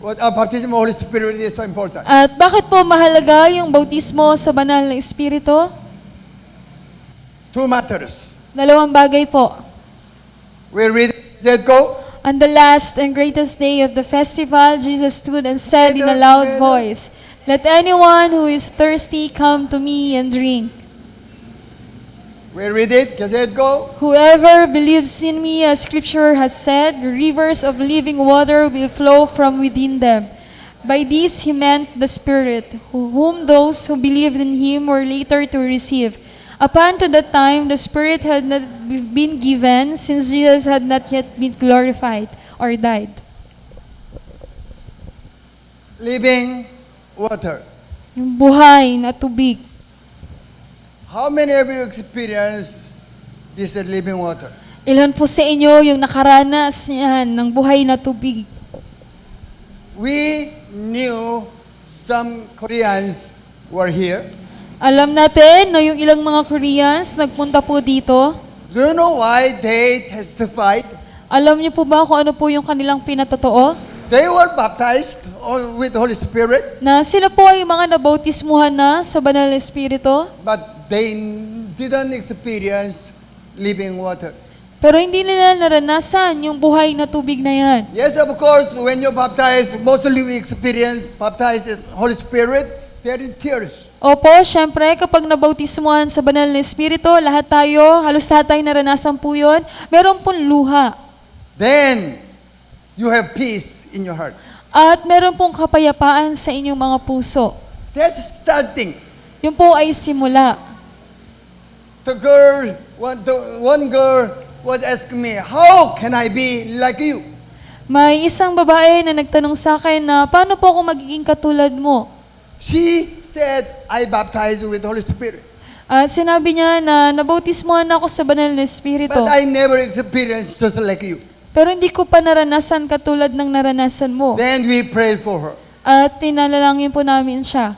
of Holy Spirit is so important? At bakit po mahalaga yung bautismo sa banal na Espiritu? 2 matters. 2 bagay po. We read it, go. On the last and greatest day of the festival, Jesus stood and said in a loud voice, "Let anyone who is thirsty come to me and drink. We read it, go. Whoever believes in me, as Scripture has said, rivers of living water will flow from within them." By this he meant the Spirit, whom those who believed in him were later to receive. Upon to that time, the Spirit had not been given, since Jesus had not yet been glorified or died. Living water. Yung buhay na tubig. How many of you experience this the living water? Ilan po sa inyo yung nakaranas niyan ng buhay na tubig? We knew some Koreans were here. Alam natin na yung ilang mga Koreans nagpunta po dito. Do you know why they testified? Alam niyo po ba kung ano po yung kanilang pinatotoo? They were baptized with Holy Spirit, Na sila po ay mga nabautismuhan na sa Banal na Espiritu, but they didn't experience living water. pero hindi nila naranasan yung buhay na tubig na yan. Yes, of course, when you're baptized, mostly we experience baptized in Holy Spirit, there is tears. Opo, syempre, kapag nabautismuhan sa Banal na Espiritu, halos lahat tayo naranasan po yun, meron pong luha. Then, you have peace in your heart. At meron pong kapayapaan sa inyong mga puso. That's starting. Yun po ay simula. One girl was asking me, how can I be like you? May isang babae na nagtanong sa akin na paano po ako magiging katulad mo? She said, I baptize you with Holy Spirit. At sinabi niya na nabautismohan ako sa banal na Espiritu. But I never experienced just like you. Pero hindi ko pa naranasan katulad ng naranasan mo. Then we prayed for her. At tinalalangin po namin siya.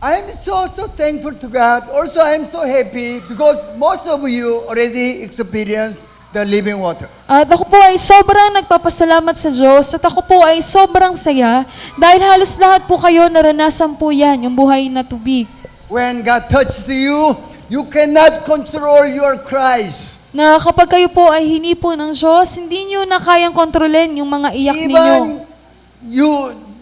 I'm so thankful to God. Also, I'm so happy because most of you already experienced the living water. At ako po ay sobrang nagpapasalamat sa Diyos at ako po ay sobrang saya dahil halos lahat po kayo naranasan po yan, yung buhay na tubig. When God touches you, you cannot control your cries. Na kapag kayo po ay hinipo ng Diyos, hindi nyo na kayang kontrolin yung mga iyak ninyo. Even you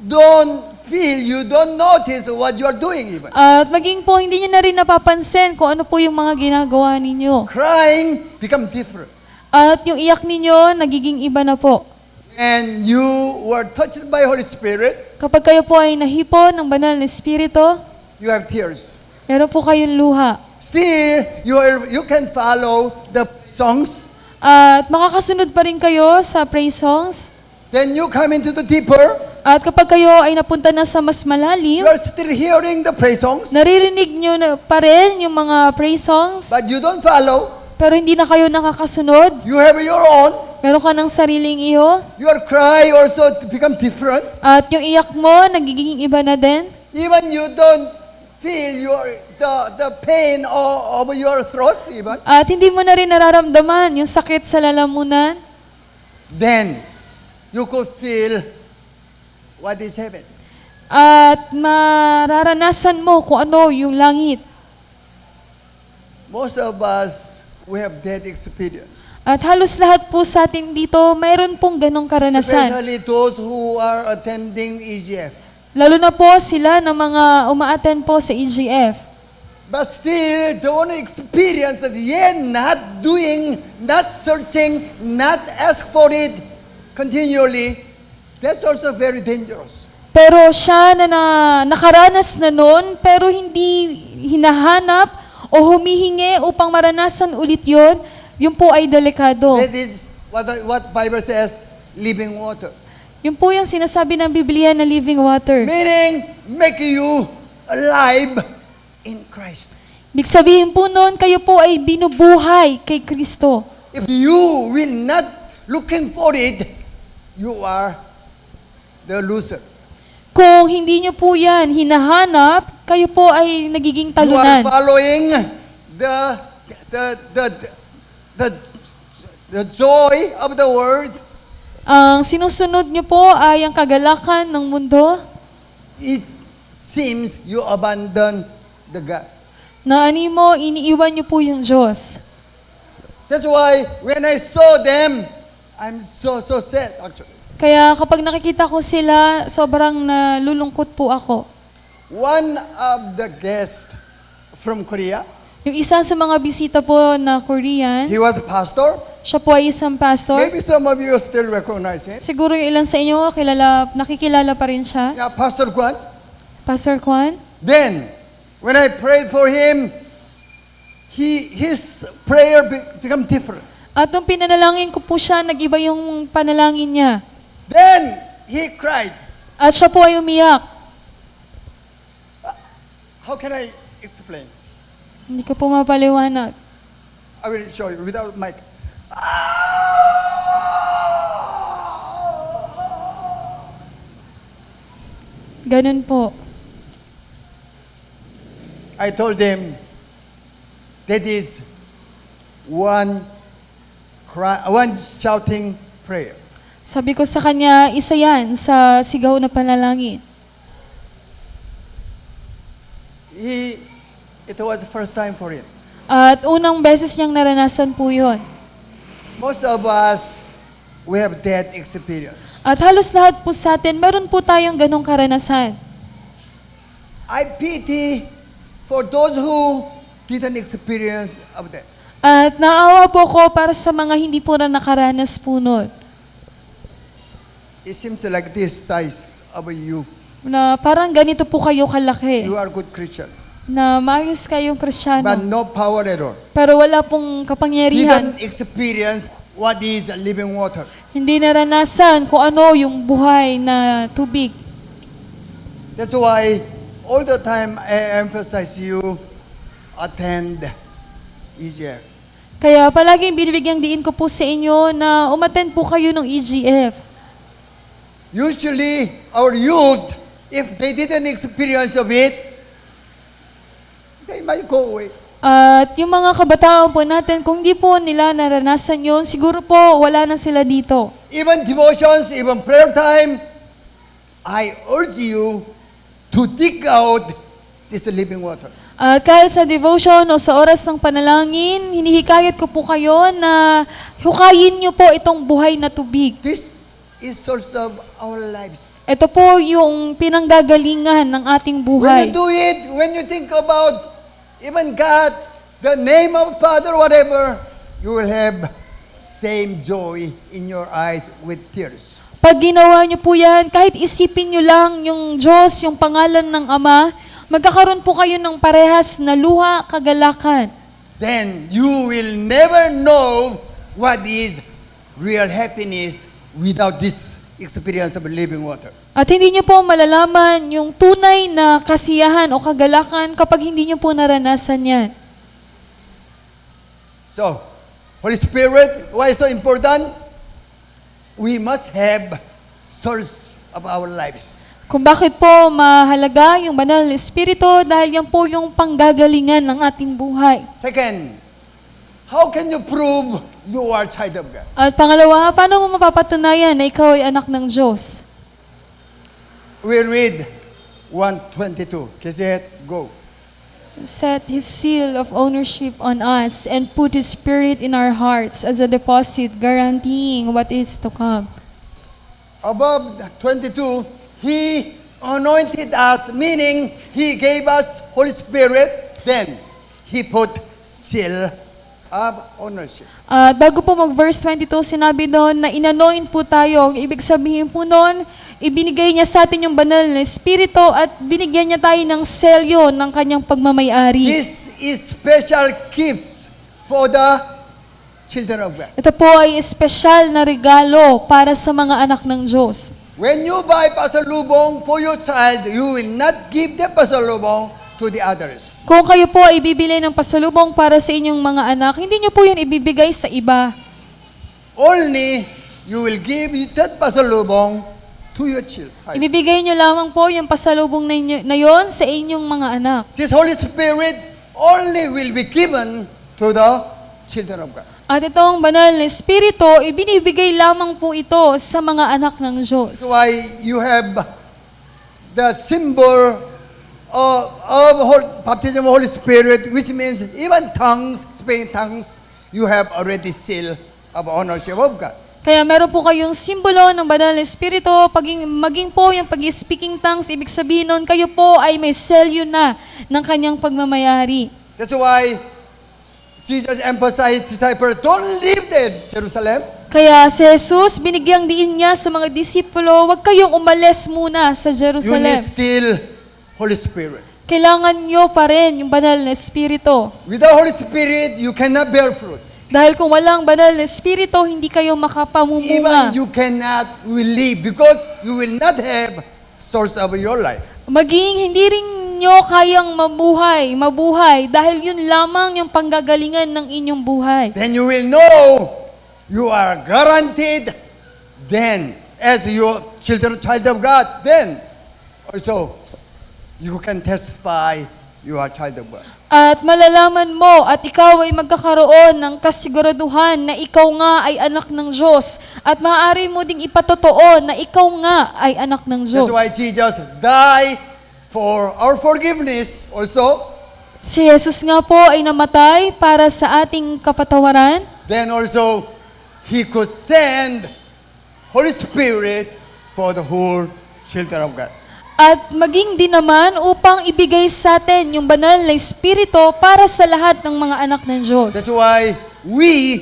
don't feel, you don't notice what you are doing even. At maging po, hindi nyo na rin napapansin kung ano po yung mga ginagawa ninyo. Crying become different. At yung iyak ninyo, nagiging iba na po. And you were touched by Holy Spirit, Kapag kayo po ay nahipo ng banal na Espiritu, you have tears. meron po kayong luha. Still, you can follow the songs. At makakasunod pa rin kayo sa praise songs. Then you come into the deeper. At kapag kayo ay napunta na sa mas You malalim, are still hearing the praise songs, naririnig nyo na pa rin yung mga praise songs, but you don't follow. pero hindi na kayo nakakasunod. You have your own. Meron ka ng sariling iyo. Your cry also become different. At yung iyak mo, nagiging iba na din. Even you don't feel the pain of your throat even. At hindi mo na rin nararamdaman yung sakit sa lalamunan. Then you could feel what is heaven. At mararanasan mo kung ano yung langit. Most of us, we have that experience. At halos lahat po sa atin dito, mayroon pong ganong karanasan. Especially those who are attending EGF. Lalo na po sila na mga umaattend po sa EGF. But still, don't experience it yet, not doing, not searching, not ask for it continually. That's also very dangerous. Pero siya na nakaranas na nun, pero hindi hinahanap o humihingi upang maranasan ulit yon, yun po ay delikado. That is what Bible says, living water. Yun po yung sinasabi ng Biblia na living water. Meaning, make you alive in Christ. Ibig sabihin po nun, kayo po ay binubuhay kay Kristo. If you will not looking for it, you are the loser. Kung hindi nyo po yan hinahanap, kayo po ay nagiging You are talunan. following the joy of the world. Ang sinusunod nyo po ay ang kagalakan ng mundo It seems you abandon the God. na animo, iniiwan nyo po yung Diyos. That's why when I saw them, I'm so sad actually. Kaya kapag nakikita ko sila, sobrang nalulungkot po ako. One of the guests from Korea, Yung isa sa mga bisita po na Korean, he was a pastor. siya po ay isang pastor. Maybe some of you still recognize him. Siguro yung ilan sa inyo, nakikilala pa rin siya. Yeah, Pastor Kwan. Pastor Kwan. Then, when I prayed for him, his prayer become different. At nung pinanalangin ko po siya, nag-iba yung panalangin niya. Then, he cried. At siya po ay umiyak. How can I explain? Hindi ko po mapaliwanag. I will show you without mic. Ganun po. I told them that is one shouting prayer. Sabi ko sa kanya, isa yan sa sigaw na panalangin. It was the first time for him. At unang beses niyang naranasan po yun. Most of us, we have that experience. At halos lahat po sa atin, meron po tayong ganong karanasan. I pity for those who didn't experience of that. At naawa po ko para sa mga hindi po na nakaranas po nun. It seems like this size of you. Na parang ganito po kayo kalaki. You are good Christian. Na maayos kayong But Kristiyano. no power at all. Pero wala pong kapangyarihan. Didn't experience what is living water. Hindi naranasan kung ano yung buhay na tubig. That's why all the time I emphasize you attend EGF. Kaya palaging binibigyang diin ko po sa inyo na umattend po kayo ng EGF. Usually, our youth, if they didn't experience of it, they might go away. At yung mga kabataan po natin, kung di po nila naranasan yun, siguro po wala na sila dito. Even devotions, even prayer time, I urge you to dig out this living water. At kahit sa devotion o sa oras ng panalangin, hinihikayat ko po kayo na hukayin nyo po itong buhay na tubig. This is source of our lives. Ito po yung pinanggagalingan ng ating When buhay. you do it, when you think about even God, the name of Father, whatever, you will have same joy in your eyes with tears. Pag ginawa nyo po yan, kahit isipin nyo lang yung Diyos, yung pangalan ng Ama, magkakaroon po kayo ng parehas na luha, kagalakan. Then you will never know what is real happiness without this experience of living water. At hindi nyo po malalaman yung tunay na kasiyahan o kagalakan kapag hindi nyo po naranasan yan. So, Holy Spirit, why is so important? We must have source of our lives. Kung bakit po mahalaga yung banal na Espiritu dahil yan po yung panggagalingan ng ating buhay. Second, how can you prove you are child of God? At pangalawa, paano mo mapapatunayan na ikaw ay anak ng Diyos? We read 1:22. Cassette, go. Set His seal of ownership on us and put His Spirit in our hearts as a deposit guaranteeing what is to come. Above 22, He anointed us, meaning He gave us Holy Spirit, then He put seal of ownership. At bago po mag-verse 22, sinabi doon na inanoint po tayo. Ang ibig sabihin po noon, ibinigay niya sa atin yung banal na Espiritu at binigyan niya tayo ng selyo ng kanyang pagmamayari. This is special gifts for the children of God. Ito po ay espesyal na regalo para sa mga anak ng Diyos. When you buy pasalubong for your child, you will not give the pasalubong to the others. Kung kayo po ay bibili ng pasalubong para sa inyong mga anak, hindi niyo po yun ibibigay sa iba. Only you will give that pasalubong to your child. Ibibigay niyo lamang po yung pasalubong na yon sa inyong mga anak. This Holy Spirit only will be given to the children of God. At itong banal na Espiritu, ibinibigay lamang po ito sa mga anak ng Diyos. That's why you have the symbol of baptism of Holy Spirit, which means even tongues, speaking tongues, you have already seal of ownership of God. Kaya meron po kayong simbolo ng banal na Espiritu, maging po yung pag-speaking tongues, ibig sabihin nun, kayo po ay may selyo na ng kanyang pagmamayari. That's why Jesus emphasized disciples, don't leave Jerusalem. Kaya si Jesus, binigyang diin niya sa mga disipulo, huwag kayong umalis muna sa You need Jerusalem. still Holy Spirit. Kailangan nyo pa rin yung banal na Espiritu. Without Holy Spirit, you cannot bear fruit. Dahil kung walang banal na Espiritu, hindi kayo makapamumunga. Even you cannot will live because you will not have source of your life. Maging hindi rin nyo kayang mabuhay dahil yun lamang yung panggagalingan ng inyong buhay. Then you will know you are guaranteed then as your child of God, then also you can testify you are child of God. At malalaman mo at ikaw ay magkakaroon ng kasiguraduhan na ikaw nga ay anak ng Diyos. At maaari mo ding ipatotoo na ikaw nga ay anak ng Diyos. That's why Jesus died for our forgiveness also. Si Jesus nga po ay namatay para sa ating kapatawaran. Then also, He could send Holy Spirit for the whole children of God. At maging din naman upang ibigay sa atin yung banal na Espiritu para sa lahat ng mga anak ng Diyos. That's why we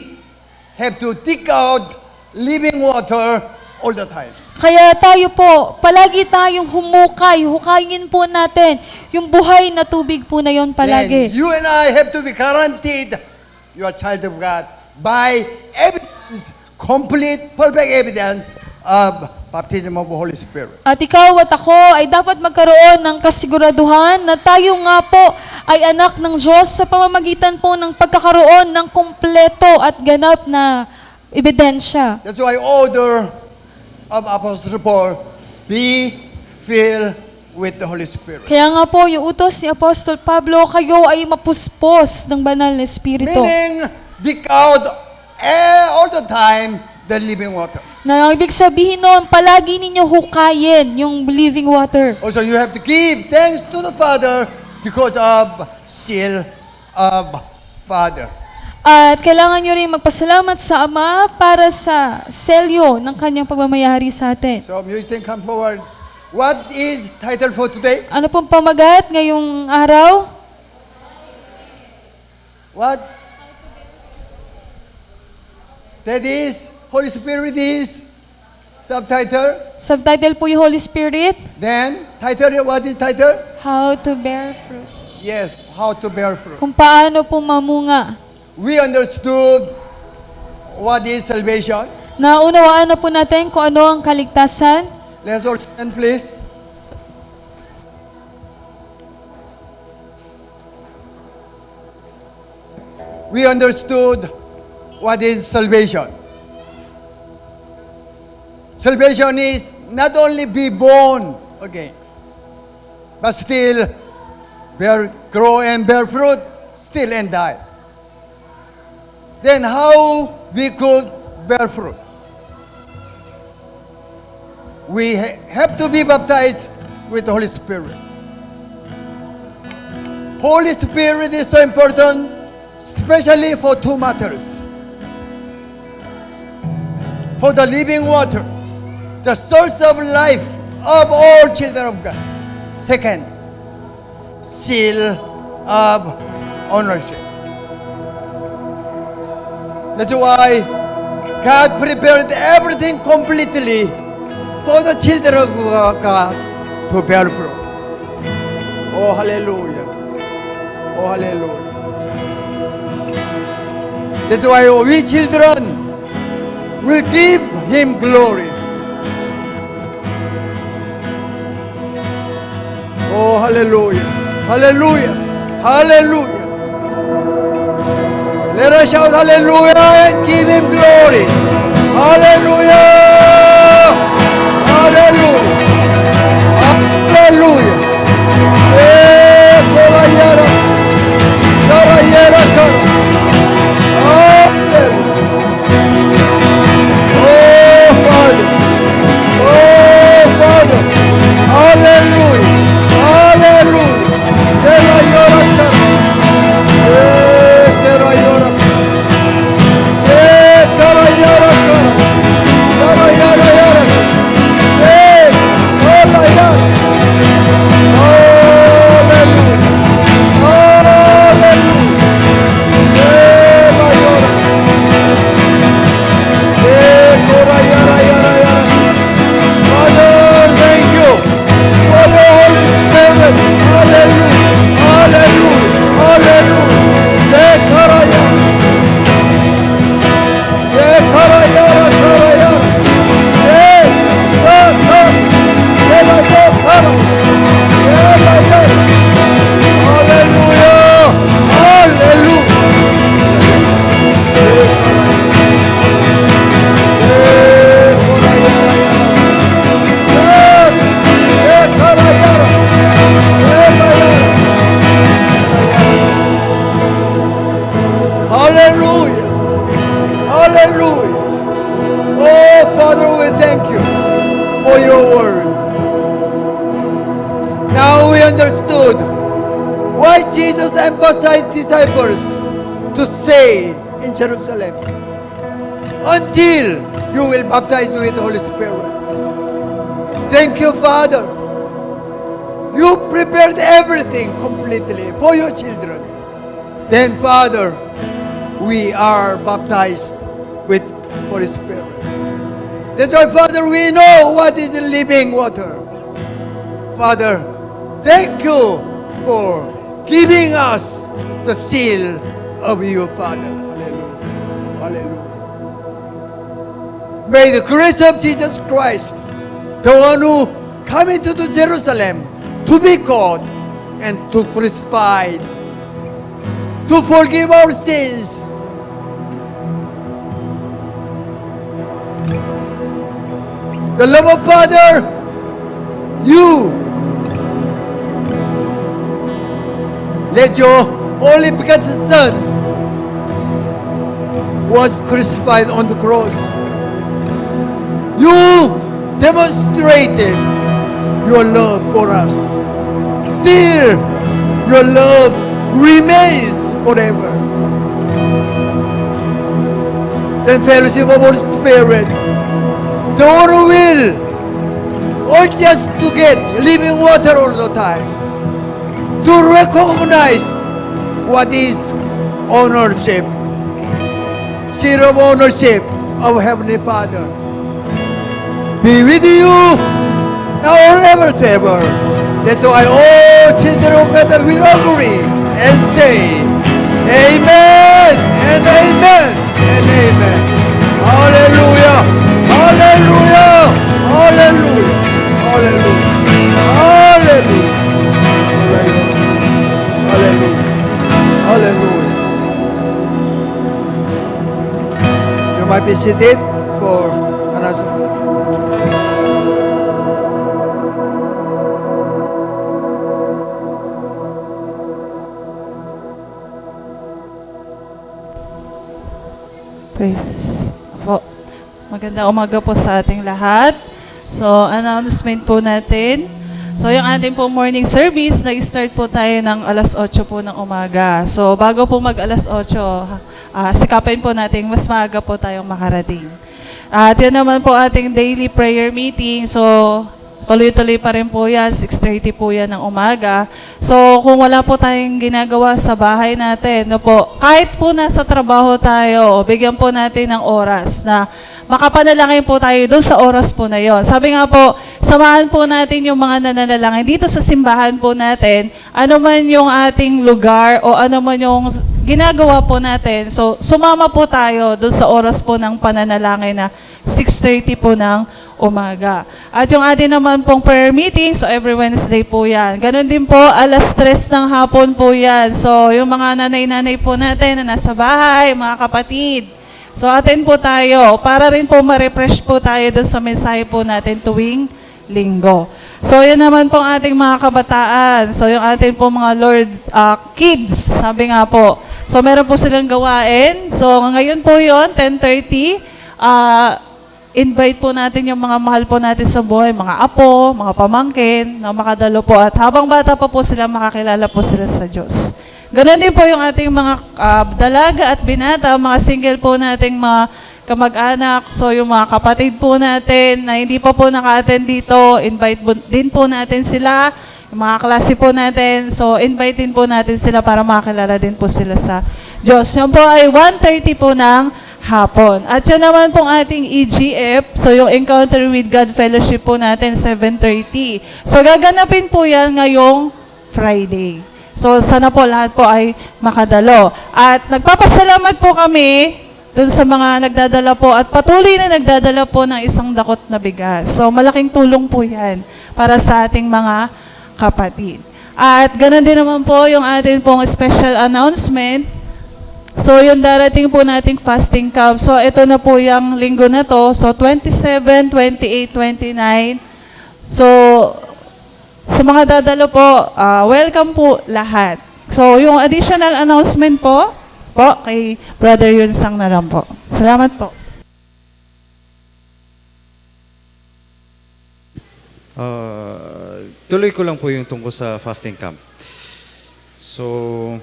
have to dig out living water all the time. Kaya tayo po, palagi tayong hukayin po natin yung buhay na tubig po na yon Then palagi. you and I have to be guaranteed you are child of God by everything is complete, perfect evidence of baptism of the Holy Spirit. At ikaw at ako ay dapat magkaroon ng kasiguraduhan na tayo nga po ay anak ng Diyos sa pamamagitan po ng pagkakaroon ng kompleto at ganap na ebidensya. That's why order of Apostle Paul, be filled with the Holy Spirit. Kaya nga po, yung utos ni Apostol Pablo, kayo ay mapuspos ng banal na Espiritu. Meaning, dig out all the time the living water. Na ang ibig sabihin nun, palagi ninyo hukayin yung living water. Also, you have to give thanks to the Father because of seal of Father. At kailangan nyo rin magpasalamat sa Ama para sa selyo ng kanyang pagmamayari sa atin. So, musician, come forward. What is title for today? Ano pong pamagat ngayong araw? What? That is, Holy Spirit is subtitle. Subtitle po yung Holy Spirit, Then, title, what is title? How to Bear Fruit. Yes, how to bear fruit. Kung paano po mamunga. We understood what is salvation. Naunawaan na po natin kung ano ang kaligtasan. Let's all stand, please. We understood what is salvation. Salvation is not only be born again, but still grow and bear fruit, still and die. Then how we could bear fruit? We have to be baptized with the Holy Spirit. Holy Spirit is so important, especially for two matters. For the living water, the source of life of all children of God. Second, seal of ownership. That's why God prepared everything completely for the children of God to bear fruit. Oh, hallelujah. Oh, hallelujah. That's why we children will give Him glory. Oh, hallelujah. Hallelujah. Hallelujah. Let us shout hallelujah and give Him glory. Hallelujah. Hallelujah. Hallelujah. Korayara. Korayara. Hallelujah. Oh, Father. Oh, Father. Hallelujah. Hallelujah. Korayara. Korayara. Korayara. Korayara. Hallelujah. Hallelujah. Oh, Father, we thank you for your word. Now we understood why Jesus emphasized disciples to stay in Jerusalem until you will baptize with the Holy Spirit. Thank you, Father. You prepared everything completely for your children. Then, Father, we are baptized with Holy Spirit. That's why, Father, we know what is the living water. Father, thank you for giving us the seal of you, Father. Hallelujah. Hallelujah. May the grace of Jesus Christ, the one who come into the Jerusalem to be caught and to crucified, to forgive our sins, the love of Father, you let your only begotten Son was crucified on the cross. You demonstrated your love for us. Still, your love remains forever. The fellowship of Holy Spirit, the one who will, or just to get living water all the time, to recognize what is ownership, share of ownership of Heavenly Father. Be with you now or ever to ever. That's why all children of God will agree and say, Amen and Amen and Amen. Hallelujah! Hallelujah! Hallelujah! Hallelujah! Hallelujah! Hallelujah! Hallelujah! You might be seated for another. Praise po. Magandang umaga po sa ating lahat. So, announcement po natin. So, yung ating po morning service, nag-start po tayo ng alas 8 po ng umaga. So, bago po mag alas 8, sikapin po natin mas maaga po tayong makarating. At yun naman po ating daily prayer meeting. So, tuloy-tuloy pa rin po yan, 6:30 po yan ng umaga. So, kung wala po tayong ginagawa sa bahay natin, no po, kahit po nasa trabaho tayo, bigyan po natin ng oras na makapanalangin po tayo doon sa oras po na yon. Sabi nga po, samahan po natin yung mga nananalangin dito sa simbahan po natin, ano man yung ating lugar o ano man yung ginagawa po natin. So, sumama po tayo doon sa oras po ng pananalangin na 6:30 po ng umaga. At yung atin naman pong prayer meeting, so every Wednesday po yan. Ganon din po, alas 3 ng hapon po yan. So, yung mga nanay-nanay po natin na nasa bahay, mga kapatid, so atin po tayo, para rin po ma-refresh po tayo doon sa mensahe po natin tuwing linggo. So, yan naman pong ating mga kabataan. So, yung ating po mga Lord kids, sabi nga po. So, meron po silang gawain. So, ngayon po yon 10:30. Invite po natin yung mga mahal po natin sa buhay, mga apo, mga pamangkin, na makadalo po. At habang bata pa po sila, makakilala po sila sa Diyos. Ganon din po yung ating mga dalaga at binata, mga single po nating mga kamag-anak. So yung mga kapatid po natin na hindi pa po naka-attend dito, invite din po natin sila. Yung mga klase po natin, so invite din po natin sila para makakilala din po sila sa Diyos. Yan po ay 1:30 po ng hapon. At yun naman pong ating EGF, so yung Encounter with God Fellowship po natin, 7:30. So gaganapin po yan ngayong Friday. So sana po lahat po ay makadalo. At nagpapasalamat po kami dun sa mga nagdadala po at patuloy na nagdadala po ng isang dakot na bigas. So malaking tulong po yan para sa ating mga kapatid. At ganoon din naman po yung ating pong special announcement. So, yung darating po nating fasting camp. So, ito na po yung linggo na to. So, 27, 28, 29. So, sa mga dadalo po, welcome po lahat. So, yung additional announcement po, kay Brother Yunsang na lang po. Salamat po. Tuloy ko lang po yung tungkol sa fasting camp. So,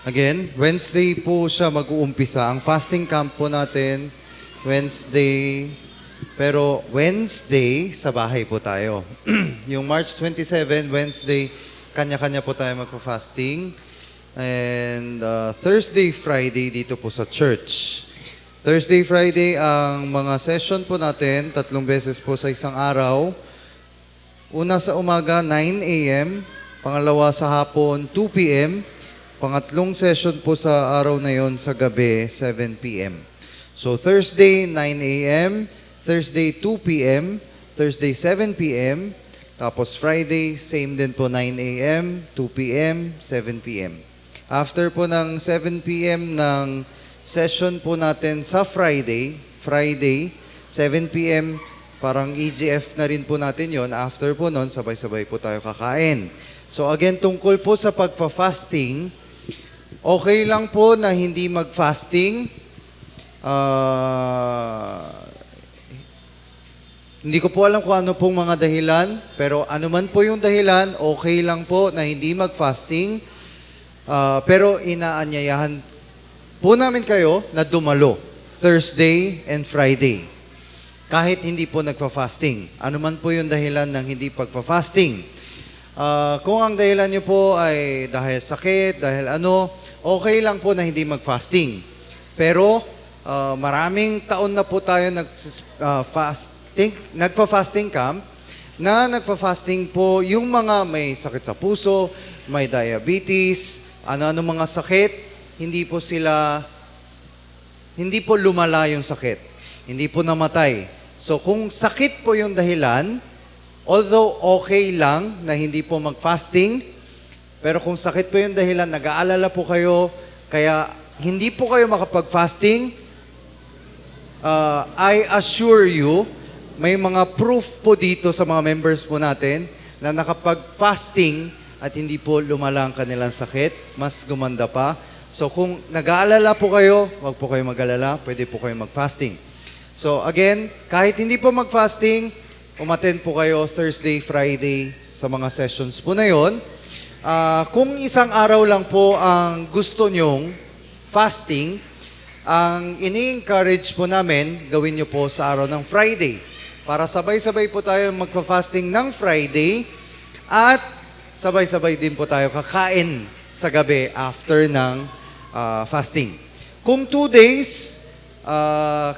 again, Wednesday po siya mag-uumpisa. Ang fasting camp po natin, Wednesday, pero Wednesday, sa bahay po tayo. Yung March 27, Wednesday, kanya-kanya po tayo magpa-fasting. And Thursday, Friday, dito po sa church. Thursday, Friday, ang mga session po natin, 3 beses po sa isang araw. Una sa umaga, 9 a.m. Pangalawa sa hapon, 2 p.m. pangatlong session po sa araw na yon sa gabi, 7 p.m. So Thursday, 9 a.m., Thursday, 2 p.m., Thursday, 7 p.m., tapos Friday, same din po, 9 a.m., 2 p.m., 7 p.m. After po ng 7 p.m. ng session po natin sa Friday, 7 p.m., parang EGF na rin po natin yon. After po nun, sabay-sabay po tayo kakain. So again, tungkol po sa pagpa-fasting, okay lang po na hindi mag-fasting. Hindi ko po alam kung ano pong mga dahilan, pero ano man po yung dahilan, okay lang po na hindi mag-fasting. Pero inaanyayahan po namin kayo na dumalo Thursday and Friday. Kahit hindi po nagpa-fasting. Ano man po yung dahilan ng hindi pagpa-fasting. Kung ang dahilan nyo po ay dahil sakit, dahil ano, okay lang po na hindi mag-fasting. Pero maraming taon na po tayo nagpa-fasting camp, na nagpa-fasting po yung mga may sakit sa puso, may diabetes, ano-ano mga sakit, hindi po lumala yung sakit. Hindi po namatay. So kung sakit po yung dahilan, although okay lang na hindi po mag-fasting, pero kung sakit po yung dahilan, nag-aalala po kayo, kaya hindi po kayo makapag-fasting, I assure you, may mga proof po dito sa mga members po natin na nakapag-fasting at hindi po lumala ang kanilang sakit, mas gumanda pa. So kung nag-aalala po kayo, wag po kayo mag-alala, pwede po kayo mag-fasting. So again, kahit hindi po mag-fasting, umattend po kayo Thursday, Friday sa mga sessions po na yon. Kung isang araw lang po ang gusto nyong fasting, ang ini-encourage po namin, gawin nyo po sa araw ng Friday. Para sabay-sabay po tayo magpa-fasting ng Friday at sabay-sabay din po tayo kakain sa gabi after ng fasting. Kung 2 days,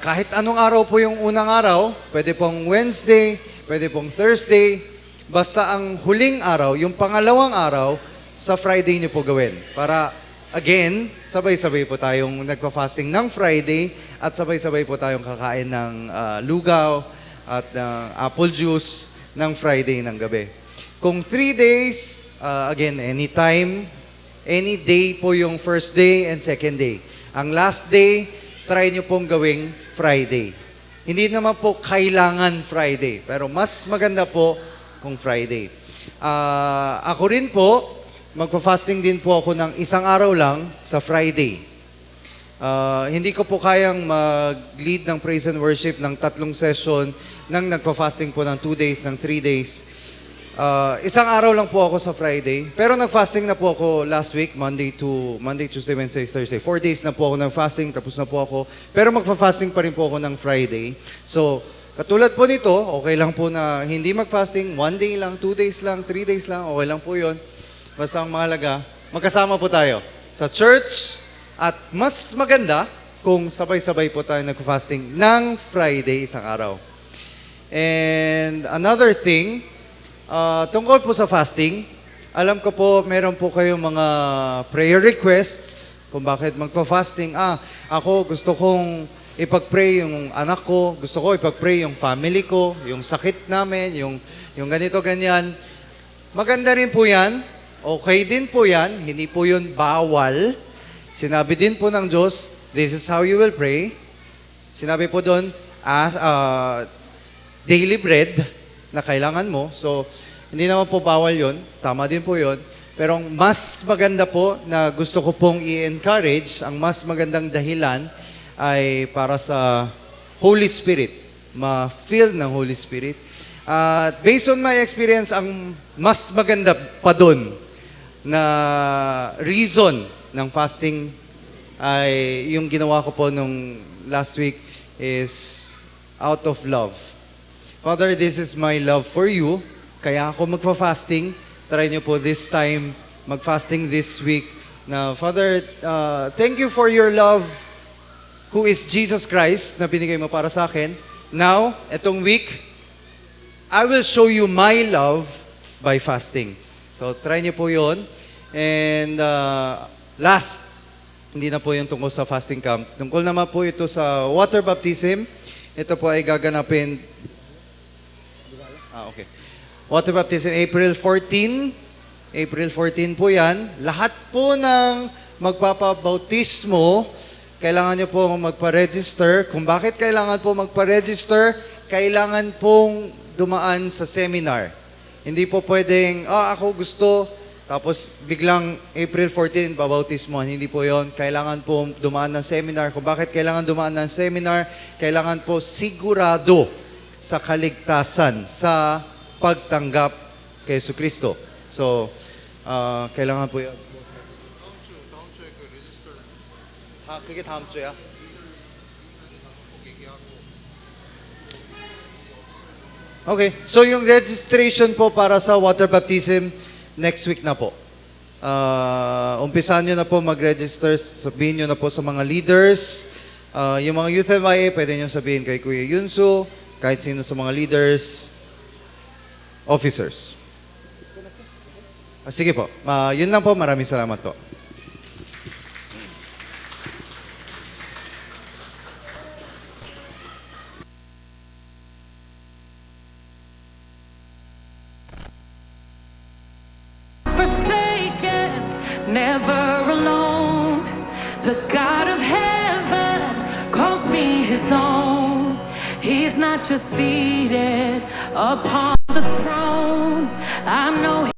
kahit anong araw po yung unang araw, pwede pong Wednesday, pwede pong Thursday, basta ang huling araw, yung pangalawang araw, sa Friday nyo po gawin. Para, again, sabay-sabay po tayong nagpa-fasting ng Friday at sabay-sabay po tayong kakain ng lugaw at apple juice ng Friday ng gabi. Kung 3 days, again, anytime, any day po yung first day and second day. Ang last day, try nyo pong gawing Friday. Hindi naman po kailangan Friday, pero mas maganda po kung Friday. Ako rin po, magpa-fasting din po ako ng isang araw lang sa Friday. Hindi ko po kayang mag-lead ng praise and worship ng 3 session nang nagpa-fasting po ng 2 days, ng 3 days. Isang araw lang po ako sa Friday. Pero nag-fasting na po ako last week, Monday, Tuesday, Wednesday, Thursday. 4 days na po ako ng fasting, tapos na po ako. Pero magpa-fasting pa rin po ako ng Friday. So, katulad po nito, okay lang po na hindi mag-fasting, 1 day lang, 2 days lang, 3 days lang, okay lang po yun. Basta ang mahalaga, magkasama po tayo sa church at mas maganda kung sabay-sabay po tayo nag-fasting ng Friday isang araw. And another thing, tungkol po sa fasting, alam ko po, meron po kayong mga prayer requests kung bakit magpa-fasting. Ako gusto kong ipag-pray yung anak ko, gusto ko ipag-pray yung family ko, yung sakit namin, yung ganito, ganyan. Maganda rin po yan. Okay din po yan. Hindi po yun bawal. Sinabi din po ng Diyos, this is how you will pray. Sinabi po doon, daily bread na kailangan mo. So, hindi naman po bawal yon. Tama din po yon. Pero ang mas maganda po na gusto ko pong i-encourage, ang mas magandang dahilan ay para sa Holy Spirit. Ma-feel ng Holy Spirit. Based on my experience, ang mas maganda pa doon na reason ng fasting ay yung ginawa ko po nung last week is out of love. Father, this is my love for you. Kaya ako magpa-fasting. Try nyo po this time, mag-fasting this week. Na, Father, thank you for your love, who is Jesus Christ, na binigay mo para sa akin. Now, etong week, I will show you my love by fasting. So, try nyo po yun. And last, hindi na po yung tungkol sa fasting camp. Tungkol naman po ito sa water baptism. Ito po ay gaganapin. Okay. Water baptism, April 14. April 14 po yan. Lahat po ng magpapabautismo, kailangan nyo po magpa-register. Kung bakit kailangan po magpa-register, kailangan pong dumaan sa seminar. Hindi po pwedeng, ako gusto, tapos biglang April 14, babautismohan. Hindi po yon. Kailangan po dumaan ng seminar. Kung bakit kailangan dumaan ng seminar, kailangan po sigurado sa kaligtasan, sa pagtanggap kay Jesucristo. So, kailangan po yun. 그게 다음 주야? Okay, so yung registration po para sa water baptism, next week na po. Umpisahan nyo na po mag-register, sabihin nyo na po sa mga leaders. Yung mga Youth MIA, pwede nyo sabihin kay Kuya Yunsu, kahit sino sa mga leaders, officers. Sige po, yun lang po, maraming salamat po. Forsaken, never alone. The God of heaven calls me his own. He's not just seated upon